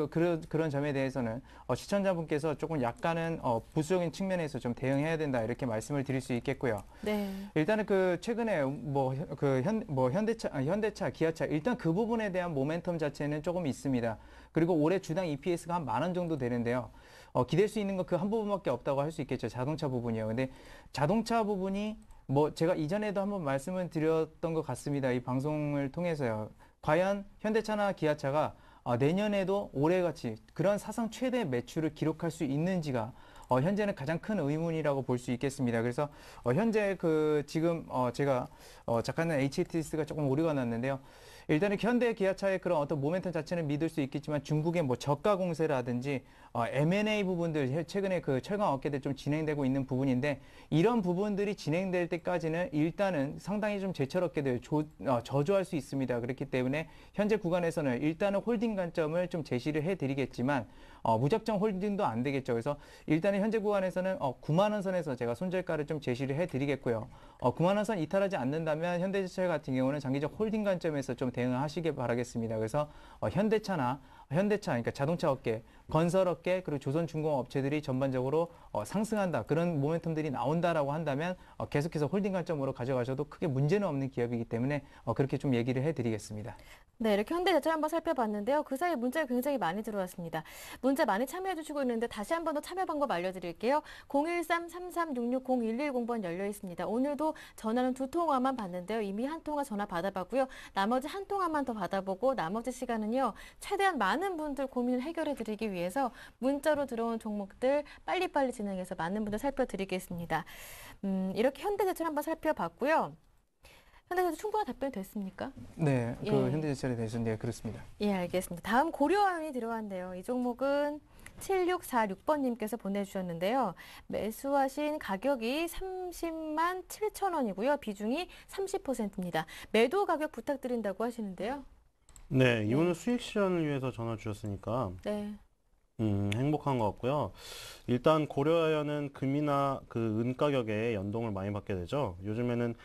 그런 점에 대해서는 시청자분께서 조금 약간은 보수적인 측면에서 좀 대응해야 된다 이렇게 말씀을 드릴 수 있겠고요. 네. 일단은 그 최근에 현대차, 기아차 일단 그 부분에 대한 모멘텀 자체는 조금 있습니다. 그리고 올해 주당 EPS가 한 10,000원 정도 되는데요. 기댈 수 있는 건 그 한 부분밖에 없다고 할 수 있겠죠. 자동차 부분이요. 근데 자동차 부분이 뭐 제가 이전에도 한번 말씀을 드렸던 것 같습니다. 이 방송을 통해서요. 과연 현대차나 기아차가 내년에도 올해같이 그런 사상 최대 매출을 기록할 수 있는지가 현재는 가장 큰 의문이라고 볼 수 있겠습니다. 그래서 현재 지금 제가 작가는 HTS가 조금 오류가 났는데요. 일단은 현대 기아차의 그런 어떤 모멘텀 자체는 믿을 수 있겠지만 중국의 뭐 저가 공세라든지 M&A 부분들 최근에 그 철강 업계들 좀 진행되고 있는 부분인데 이런 부분들이 진행될 때까지는 일단은 상당히 좀 제철 업계들 저조할 수 있습니다. 그렇기 때문에 현재 구간에서는 일단은 홀딩 관점을 좀 제시를 해드리겠지만 무작정 홀딩도 안 되겠죠. 그래서 일단은 현재 구간에서는 9만 원 선에서 제가 손절가를 좀 제시를 해드리겠고요. 9만 원 선 이탈하지 않는다면 현대제철 같은 경우는 장기적 홀딩 관점에서 좀 대응을 하시길 바라겠습니다. 그래서 현대차, 그러니까 자동차 업계, 건설 업계, 그리고 조선중공업 업체들이 전반적으로 상승한다. 그런 모멘텀들이 나온다라고 한다면 계속해서 홀딩 관점으로 가져가셔도 크게 문제는 없는 기업이기 때문에 그렇게 좀 얘기를 해드리겠습니다. 네, 이렇게 현대제철 한번 살펴봤는데요. 그 사이에 문자가 굉장히 많이 들어왔습니다. 문자 많이 참여해 주시고 있는데 다시 한 번 더 참여 방법 알려드릴게요. 013-3366-0110번 열려 있습니다. 오늘도 전화는 2통화만 받는데요. 이미 한 통화 전화 받아봤고요. 나머지 한 통화만 더 받아보고 나머지 시간은요. 최대한 많은 분들 고민을 해결해 드리기 위해서 문자로 들어온 종목들 빨리빨리 진행해서 많은 분들 살펴드리겠습니다. 이렇게 현대제철 한번 살펴봤고요. 현대제철 충분한 답변이 됐습니까? 네, 예. 현대제철에 대해서는 네, 그렇습니다. 예, 알겠습니다. 다음 고려아연이 들어왔네요. 이 종목은 7646번님께서 보내주셨는데요. 매수하신 가격이 30만 7천 원이고요. 비중이 30%입니다. 매도 가격 부탁드린다고 하시는데요. 네, 이분은 수익 실현을 위해서 전화 주셨으니까 네. 행복한 것 같고요. 일단 고려아연은 금이나 그 은 가격에 연동을 많이 받게 되죠. 요즘에는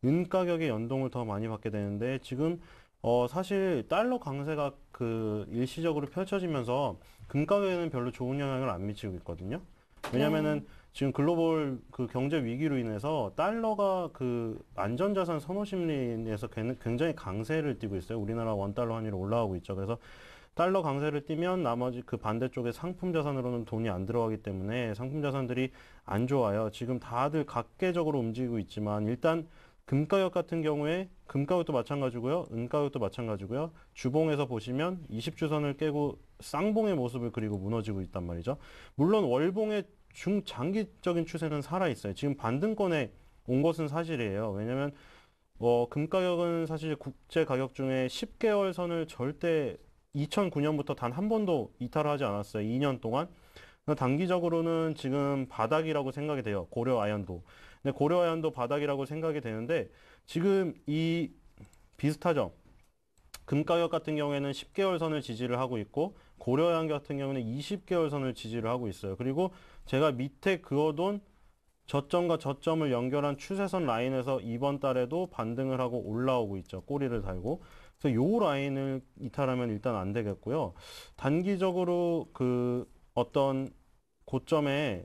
은 가격에 연동을 더 많이 받게 되는데 지금 사실 달러 강세가 그 일시적으로 펼쳐지면서 금 가격에는 별로 좋은 영향을 안 미치고 있거든요. 왜냐면은 지금 글로벌 그 경제 위기로 인해서 달러가 그 안전자산 선호 심리에서 굉장히 강세를 띠고 있어요. 우리나라 원달러 환율이 올라가고 있죠. 그래서 달러 강세를 띠면 나머지 그 반대쪽에 상품 자산으로는 돈이 안 들어가기 때문에 상품 자산들이 안 좋아요. 지금 다들 각계적으로 움직이고 있지만 일단 금 가격 같은 경우에 금 가격도 마찬가지고요. 은 가격도 마찬가지고요. 주봉에서 보시면 20주선을 깨고 쌍봉의 모습을 그리고 무너지고 있단 말이죠. 물론 월봉의 중장기적인 추세는 살아있어요. 지금 반등권에 온 것은 사실이에요. 왜냐면 금 가격은 사실 국제 가격 중에 10개월 선을 절대 2009년부터 단 한 번도 이탈하지 않았어요. 2년 동안. 단기적으로는 지금 바닥이라고 생각이 돼요. 고려아연도. 근데 고려아연도 바닥이라고 생각이 되는데 지금 이 비슷하죠. 금 가격 같은 경우에는 10개월 선을 지지를 하고 있고 고려아연 같은 경우는 20개월 선을 지지를 하고 있어요. 그리고 제가 밑에 그어둔 저점과 저점을 연결한 추세선 라인에서 이번 달에도 반등을 하고 올라오고 있죠. 꼬리를 달고. 그래서 요 라인을 이탈하면 일단 안 되겠고요. 단기적으로 그 어떤 고점에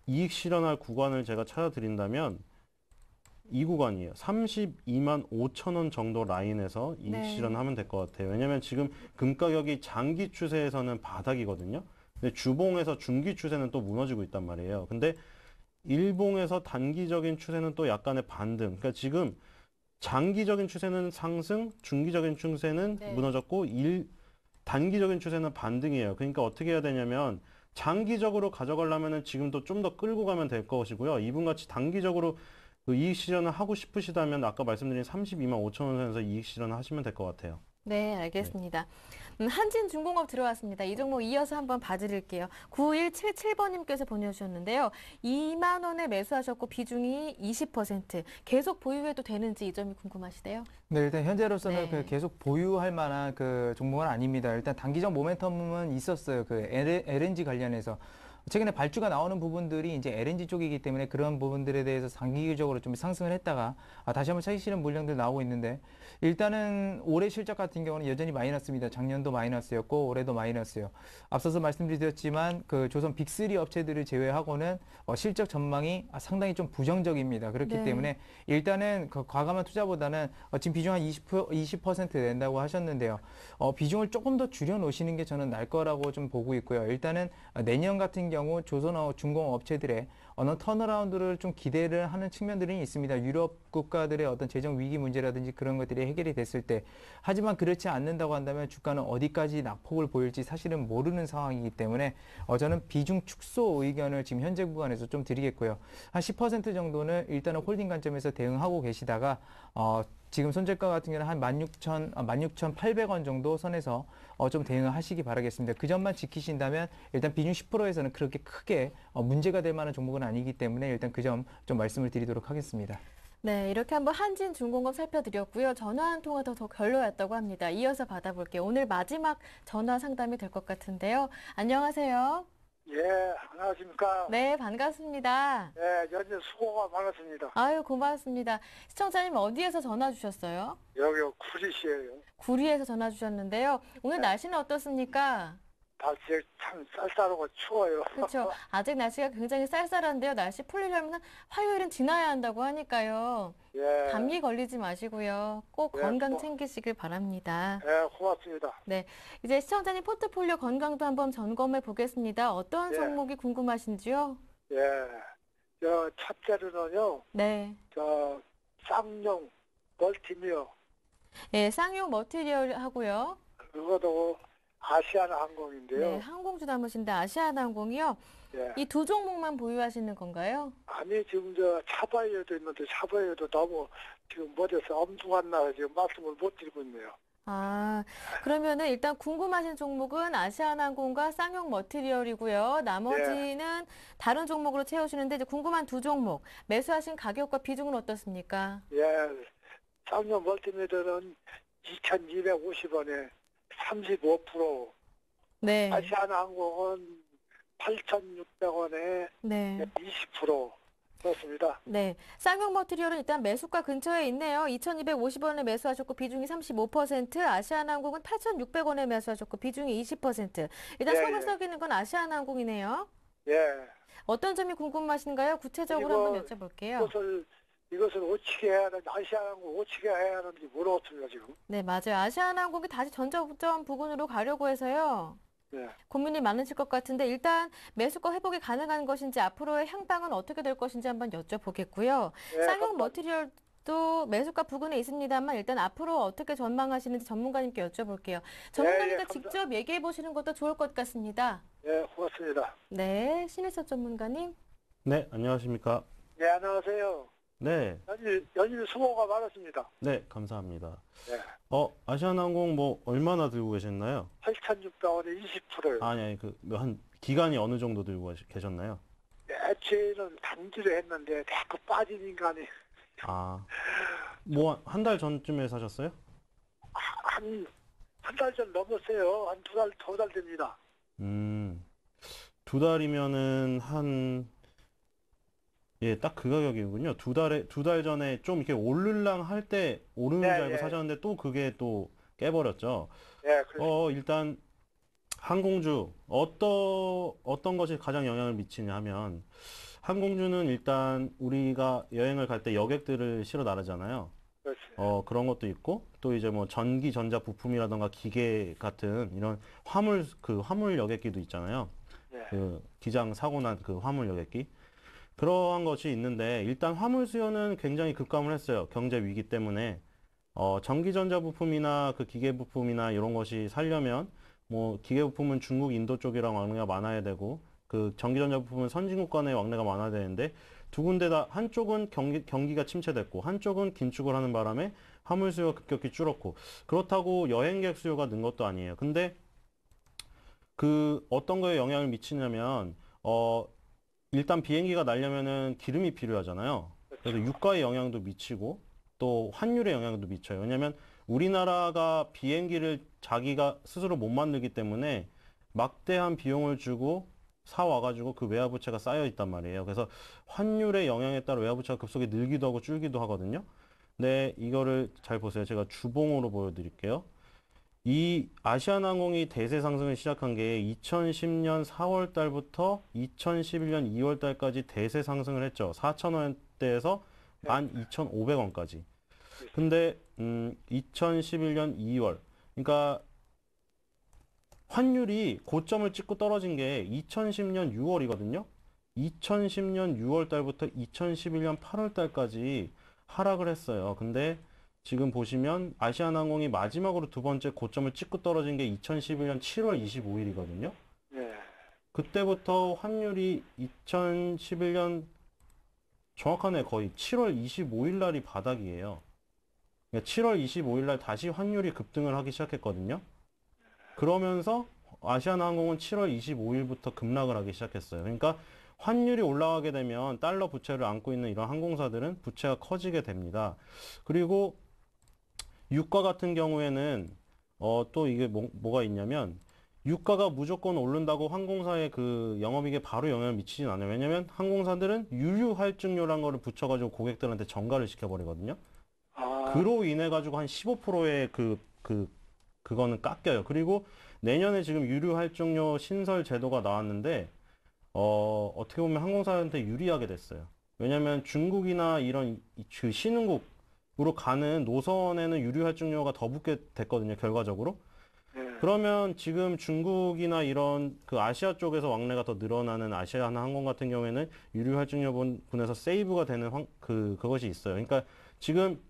이익 실현할 구간을 제가 찾아드린다면 이 구간이에요. 32만 5천 원 정도 라인에서 이익 네. 실현하면 될 것 같아요. 왜냐면 지금 금 가격이 장기 추세에서는 바닥이거든요. 근데 주봉에서 중기 추세는 또 무너지고 있단 말이에요. 근데 일봉에서 단기적인 추세는 또 약간의 반등. 그러니까 지금 장기적인 추세는 상승, 중기적인 추세는 네. 무너졌고 단기적인 추세는 반등이에요. 그러니까 어떻게 해야 되냐면 장기적으로 가져가려면은 지금도 좀 더 끌고 가면 될 것이고요. 이분같이 단기적으로 그 이익 실현을 하고 싶으시다면 아까 말씀드린 32만 5천 원 선에서 이익 실현을 하시면 될 것 같아요. 네, 알겠습니다. 한진중공업 들어왔습니다. 이 종목 이어서 한번 봐드릴게요. 9177번님께서 보내주셨는데요. 2만 원에 매수하셨고 비중이 20%. 계속 보유해도 되는지 이 점이 궁금하시대요. 네, 일단 현재로서는 네. 그 계속 보유할 만한 그 종목은 아닙니다. 일단 단기적 모멘텀은 있었어요. 그 LNG 관련해서. 최근에 발주가 나오는 부분들이 이제 LNG 쪽이기 때문에 그런 부분들에 대해서 장기적으로 좀 상승을 했다가 다시 한번 차익 실현 물량들 나오고 있는데 일단은 올해 실적 같은 경우는 여전히 마이너스입니다. 작년도 마이너스였고 올해도 마이너스요. 앞서서 말씀드렸지만 그 조선 빅3 업체들을 제외하고는 실적 전망이 상당히 좀 부정적입니다. 그렇기 네. 때문에 일단은 그 과감한 투자보다는 지금 비중 한 20% 낸다고 하셨는데요. 비중을 조금 더 줄여 놓으시는 게 저는 나을 거라고 좀 보고 있고요. 일단은 내년 같은 경우 중공 업체들의 어느 턴어라운드를 좀 기대를 하는 측면들이 있습니다. 유럽 국가들의 어떤 재정 위기 문제라든지 그런 것들이 해결이 됐을 때. 하지만 그렇지 않는다고 한다면 주가는 어디까지 낙폭을 보일지 사실은 모르는 상황이기 때문에 저는 비중 축소 의견을 지금 현재 구간에서 좀 드리겠고요. 한 10% 정도는 일단은 홀딩 관점에서 대응하고 계시다가 지금 손절가 같은 경우는 한 16,800원 정도 선에서 좀 대응을 하시기 바라겠습니다. 그 점만 지키신다면 일단 비중 10%에서는 그렇게 크게 문제가 될 만한 종목은 아니기 때문에 일단 그 점 좀 말씀을 드리도록 하겠습니다. 네, 이렇게 한번 한진중공업 살펴드렸고요. 전화 한 통화 더 별로였다고 합니다. 이어서 받아볼게요. 오늘 마지막 전화 상담이 될 것 같은데요. 안녕하세요. 예, 안녕하십니까. 네, 반갑습니다. 예, 연주 수고가 많았습니다. 아유, 고맙습니다. 시청자님 어디에서 전화 주셨어요? 여기 구리시에요. 구리에서 전화 주셨는데요. 오늘 네. 날씨는 어떻습니까? 날씨 참 쌀쌀하고 추워요. 그렇죠. 아직 날씨가 굉장히 쌀쌀한데요. 날씨 풀리려면 화요일은 지나야 한다고 하니까요. 예, 감기 걸리지 마시고요. 꼭 네, 건강 뭐. 챙기시길 바랍니다. 예, 고맙습니다. 이제 시청자님 포트폴리오 건강도 한번 점검해 보겠습니다. 어떤 예. 종목이 궁금하신지요? 예, 첫째로는요, 네. 쌍용 멀티미어, 예, 쌍용 머티리얼 하고요. 그것도 아시아나항공인데요. 네, 항공주 담으신데 아시아나항공이요. 예, 이 두 종목만 보유하시는 건가요? 아니, 지금 차바이어도 있는데 차바이어도 너무 지금 머리에서 엄두가 안 나서 지금 말씀을 못 드리고 있네요. 아, 그러면은 일단 궁금하신 종목은 아시아나항공과 쌍용 머티리얼이고요. 나머지는 다른 종목으로 채우시는데 이제 궁금한 두 종목, 매수하신 가격과 비중은 어떻습니까? 예, 쌍용 멀티미터는 2,250원에 35%, 네. 아시아나항공은 8,600원에 네. 20% 그렇습니다. 네. 쌍용 머티리얼은 일단 매수가 근처에 있네요. 2,250원에 매수하셨고 비중이 35%, 아시아나항공은 8,600원에 매수하셨고 비중이 20%. 일단 예, 속을 예. 썩이는 건 아시아나항공이네요. 예, 어떤 점이 궁금하신가요? 구체적으로 이거- 한번 여쭤볼게요. 이것을 어떻게 해야 하는지, 아시아나항공 어떻게 해야 하는지 모르겠습니다, 지금. 네, 맞아요. 아시아나항공이 다시 전저점 부근으로 가려고 해서요. 네. 고민이 많으실 것 같은데 일단 매수가 회복이 가능한 것인지 앞으로의 향방은 어떻게 될 것인지 한번 여쭤보겠고요. 예, 쌍용 한번- 머티리얼도 매수가 부근에 있습니다만 일단 앞으로 어떻게 전망하시는지 전문가님께 여쭤볼게요. 전문가님과 감사- 직접 얘기해 보시는 것도 좋을 것 같습니다. 예, 고맙습니다. 네, 신혜섭 전문가님. 네, 안녕하십니까? 네, 안녕하세요. 네, 연일 수고가 많았습니다. 네, 감사합니다. 네. 아시아나항공 뭐 얼마나 들고 계셨나요? 8,600원에 20%요. 아니, 한 기간이 어느 정도 들고 계셨나요? 애초에는 단기로 했는데 자꾸 빠진 인간이 뭐 한 달 전쯤에 사셨어요? 한 달 전 넘었어요. 한 두 달 됩니다. 2달이면은 딱 그 가격이군요. 두 달 전에 좀 이렇게 오르랑 할 때 오르는 네, 줄 알고 네. 사셨는데 또 그게 또 깨버렸죠. 예, 그래서 일단 항공주 어떤 것이 가장 영향을 미치냐 하면 항공주는 일단 우리가 여행을 갈 때 여객들을 실어 나르잖아요. 그렇지. 그런 것도 있고 또 이제 뭐 전기 전자 부품이라던가 기계 같은 이런 화물 여객기도 있잖아요. 예. 그 기장 사고 난 그 화물 여객기. 그러한 것이 있는데 일단 화물 수요는 굉장히 급감을 했어요. 경제 위기 때문에. 전기전자 부품이나 그 기계 부품이나 이런 것이 살려면 뭐 기계 부품은 중국, 인도 쪽이랑 왕래가 많아야 되고 그 전기전자 부품은 선진국 간의 왕래가 많아야 되는데 두 군데 다 한쪽은 경기가 침체됐고 한쪽은 긴축을 하는 바람에 화물 수요가 급격히 줄었고 그렇다고 여행객 수요가 는 것도 아니에요. 근데 그 어떤 거에 영향을 미치냐면 일단 비행기가 날려면은 기름이 필요하잖아요. 그래서 유가에 영향도 미치고 또 환율에 영향도 미쳐요. 왜냐하면 우리나라가 비행기를 자기가 스스로 못 만들기 때문에 막대한 비용을 주고 사와가지고 그 외화부채가 쌓여 있단 말이에요. 그래서 환율의 영향에 따라 외화부채가 급속히 늘기도 하고 줄기도 하거든요. 네, 이거를 잘 보세요. 제가 주봉으로 보여드릴게요. 이 아시아나항공이 대세 상승을 시작한 게 2010년 4월 달부터 2011년 2월 달까지 대세 상승을 했죠. 4,000원대에서 12,500원까지. 근데 2011년 2월 그러니까 환율이 고점을 찍고 떨어진 게 2010년 6월이거든요. 2010년 6월 달부터 2011년 8월 달까지 하락을 했어요. 근데 지금 보시면 아시아나항공이 마지막으로 두 번째 고점을 찍고 떨어진 게 2011년 7월 25일이거든요. 예. 그때부터 환율이 2011년 정확하네 거의 7월 25일 날이 바닥이에요. 그러니까 7월 25일 날 다시 환율이 급등을 하기 시작했거든요. 그러면서 아시아나항공은 7월 25일부터 급락을 하기 시작했어요. 그러니까 환율이 올라가게 되면 달러 부채를 안고 있는 이런 항공사들은 부채가 커지게 됩니다. 그리고 유가 같은 경우에는 또 이게 뭐가 있냐면 유가가 무조건 오른다고 항공사의 그 영업이익에 바로 영향을 미치진 않아요. 왜냐면 항공사들은 유류 할증료란 거를 붙여가지고 고객들한테 전가를 시켜버리거든요. 그로 인해 가지고 한 15%의 그거는 깎여요. 그리고 내년에 지금 유류 할증료 신설 제도가 나왔는데 어떻게 보면 항공사한테 유리하게 됐어요. 왜냐면 중국이나 이런 그 신흥국으로 가는 노선에는 유류 할증료가 더 붙게 됐거든요. 결과적으로. 그러면 지금 중국이나 이런 그 아시아 쪽에서 왕래가 더 늘어나는 아시아나항공 같은 경우에는 유류 할증료 분에서 세이브가 되는 그것이 있어요. 그러니까 지금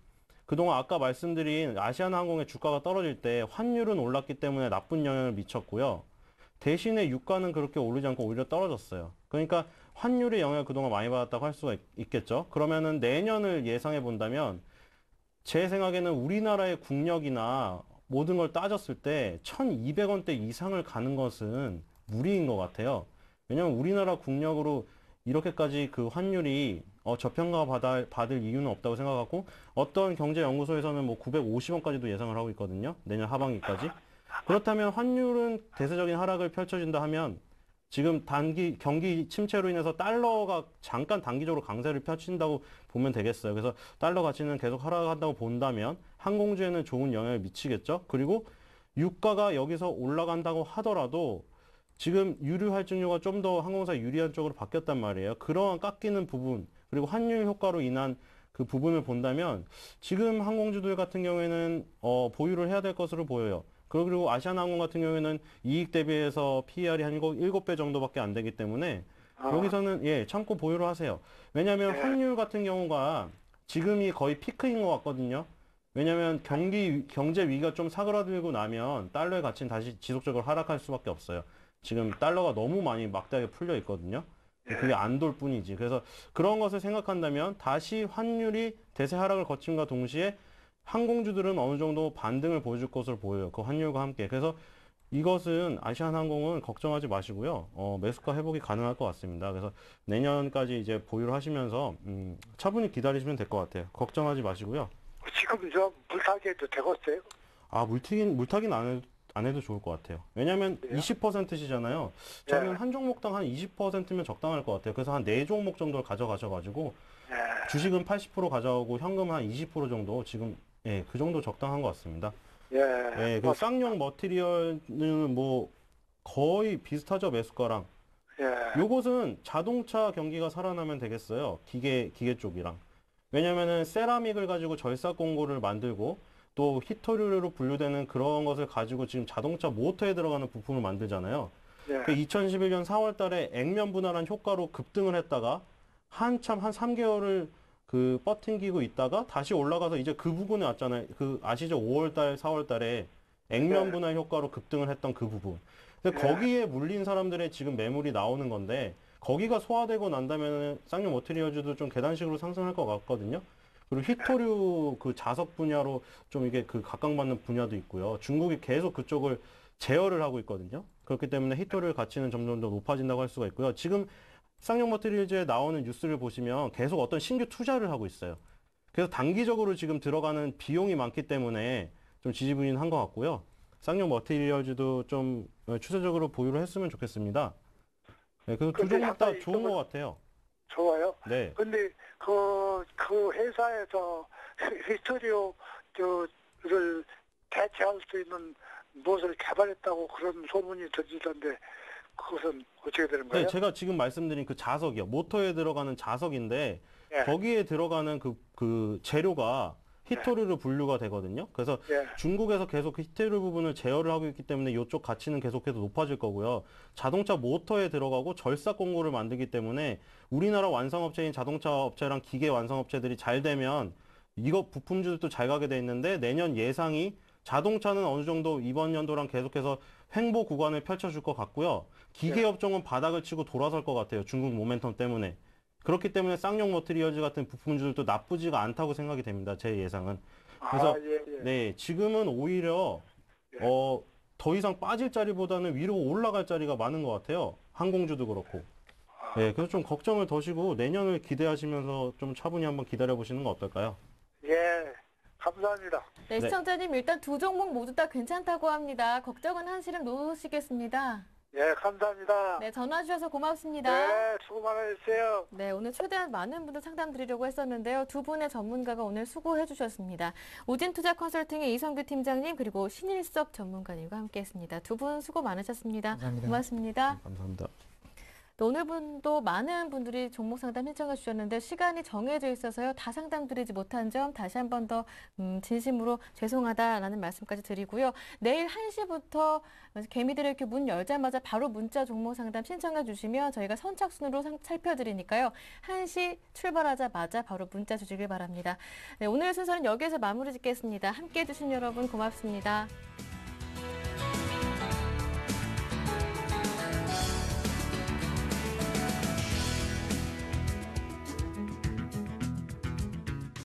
그동안 아까 말씀드린 아시아나항공의 주가가 떨어질 때 환율은 올랐기 때문에 나쁜 영향을 미쳤고요. 대신에 유가는 그렇게 오르지 않고 오히려 떨어졌어요. 그러니까 환율의 영향을 그동안 많이 받았다고 할 수가 있겠죠. 그러면은 내년을 예상해 본다면 제 생각에는 우리나라의 국력이나 모든 걸 따졌을 때 1,200원대 이상을 가는 것은 무리인 것 같아요. 왜냐면 우리나라 국력으로 이렇게까지 그 환율이 저평가 받을 이유는 없다고 생각하고 어떤 경제연구소에서는 뭐 950원까지도 예상을 하고 있거든요. 내년 하반기까지. 그렇다면 환율은 대세적인 하락을 펼쳐진다 하면 지금 경기 침체로 인해서 달러가 잠깐 단기적으로 강세를 펼친다고 보면 되겠어요. 그래서 달러 가치는 계속 하락한다고 본다면 항공주에는 좋은 영향을 미치겠죠. 그리고 유가가 여기서 올라간다고 하더라도 지금 유류 할증료가 좀 더 항공사 유리한 쪽으로 바뀌었단 말이에요. 그러한 깎이는 부분 그리고 환율 효과로 인한 그 부분을 본다면 지금 항공주들 같은 경우에는 보유를 해야 될 것으로 보여요. 그리고 아시아나항공 같은 경우에는 이익 대비해서 PER이 한 7배 정도밖에 안 되기 때문에 여기서는 참고 보유를 하세요. 왜냐하면 환율 같은 경우가 지금이 거의 피크인 것 같거든요. 왜냐하면 경제 위기가 좀 사그라들고 나면 달러의 가치는 다시 지속적으로 하락할 수밖에 없어요. 지금 달러가 너무 많이 막대하게 풀려 있거든요. 그게 안 돌 뿐이지. 그래서 그런 것을 생각한다면 다시 환율이 대세 하락을 거침과 동시에 항공주들은 어느 정도 반등을 보여줄 것으로 보여요. 그 환율과 함께. 그래서 이것은 아시아나항공은 걱정하지 마시고요. 매수가 회복이 가능할 것 같습니다. 그래서 내년까지 이제 보유를 하시면서 차분히 기다리시면 될 것 같아요. 걱정하지 마시고요. 지금 저 물타기 해도 되겠어요? 물타기는 안 해도 좋을 것 같아요. 왜냐면 20%시잖아요. 저는 한 종목당 한 20%면 적당할 것 같아요. 그래서 한 4종목 정도를 가져가셔가지고 주식은 80% 가져오고 현금 한 20% 정도 지금 그 정도 적당한 것 같습니다. 그 쌍용 머티리얼은 뭐 거의 비슷하죠, 매수가랑. 요것은 자동차 경기가 살아나면 되겠어요. 기계 쪽이랑. 왜냐면은 세라믹을 가지고 절삭 공구를 만들고 또 히토류로 분류되는 그런 것을 가지고 지금 자동차 모터에 들어가는 부품을 만들잖아요. 그 2011년 4월 달에 액면 분할한 효과로 급등을 했다가 한참 한 3개월을 그 버팅기고 있다가 다시 올라가서 이제 그 부분에 왔잖아요. 그 아시죠? 5월달, 4월달에 액면 분할 효과로 급등을 했던 그 부분. 근데 거기에 물린 사람들의 지금 매물이 나오는 건데 거기가 소화되고 난다면 쌍용 머티리얼즈도 좀 계단식으로 상승할 것 같거든요. 그리고 히토류 그 자석 분야로 좀 이게 그 각광받는 분야도 있고요. 중국이 계속 그쪽을 제어를 하고 있거든요. 그렇기 때문에 히토류 가치는 점점 더 높아진다고 할 수가 있고요. 지금 쌍용 머티리얼즈에 나오는 뉴스를 보시면 계속 어떤 신규 투자를 하고 있어요. 그래서 단기적으로 지금 들어가는 비용이 많기 때문에 좀 지지부진한 것 같고요. 쌍용 머티리얼즈도 좀 추세적으로 보유를 했으면 좋겠습니다. 네, 그 두 종목 다 좋은 것 같아요. 좋아요. 네. 근데 그 회사에서 히스토리오를 대체할 수 있는 무엇을 개발했다고 그런 소문이 들리던데 그것은 어떻게 되는 거예요? 네, 제가 지금 말씀드린 그 자석이요. 모터에 들어가는 자석인데 예. 거기에 들어가는 그 재료가 히토류로 분류가 되거든요. 그래서 예. 중국에서 계속 그 히토류 부분을 제어를 하고 있기 때문에 이쪽 가치는 계속해서 높아질 거고요. 자동차 모터에 들어가고 절삭 공구를 만들기 때문에 우리나라 완성업체인 자동차 업체랑 기계 완성업체들이 잘 되면 이거 부품주들도 잘 가게 돼 있는데 내년 예상이 자동차는 어느 정도 이번 연도랑 계속해서 횡보 구간을 펼쳐줄 것 같고요. 기계 업종은 바닥을 치고 돌아설 것 같아요. 중국 모멘텀 때문에. 그렇기 때문에 쌍용 머티리얼즈 같은 부품주들도 나쁘지가 않다고 생각이 됩니다. 제 예상은. 그래서 네, 지금은 오히려 더 이상 빠질 자리보다는 위로 올라갈 자리가 많은 것 같아요. 항공주도 그렇고. 네, 그래서 좀 걱정을 더시고 내년을 기대하시면서 좀 차분히 한번 기다려 보시는 건 어떨까요? 예, 감사합니다. 네, 네. 시청자님 일단 두 종목 모두 다 괜찮다고 합니다. 걱정은 한시름 놓으시겠습니다. 예, 감사합니다. 네, 전화 주셔서 고맙습니다. 네, 수고 많으셨어요. 네, 오늘 최대한 많은 분들 상담 드리려고 했었는데요. 두 분의 전문가가 오늘 수고해 주셨습니다. 우진투자 컨설팅의 이성규 팀장님 그리고 신일섭 전문가님과 함께했습니다. 두 분 수고 많으셨습니다. 감사합니다. 고맙습니다. 감사합니다. 네, 오늘 분도 많은 분들이 종목 상담 신청해 주셨는데 시간이 정해져 있어서요. 다 상담 드리지 못한 점 다시 한 번 더 진심으로 죄송하다라는 말씀까지 드리고요. 내일 1시부터 개미들의 이렇게 문 열자마자 바로 문자 종목 상담 신청해 주시면 저희가 선착순으로 살펴드리니까요. 1시 출발하자마자 바로 문자 주시길 바랍니다. 네, 오늘 순서는 여기에서 마무리 짓겠습니다. 함께해 주신 여러분 고맙습니다.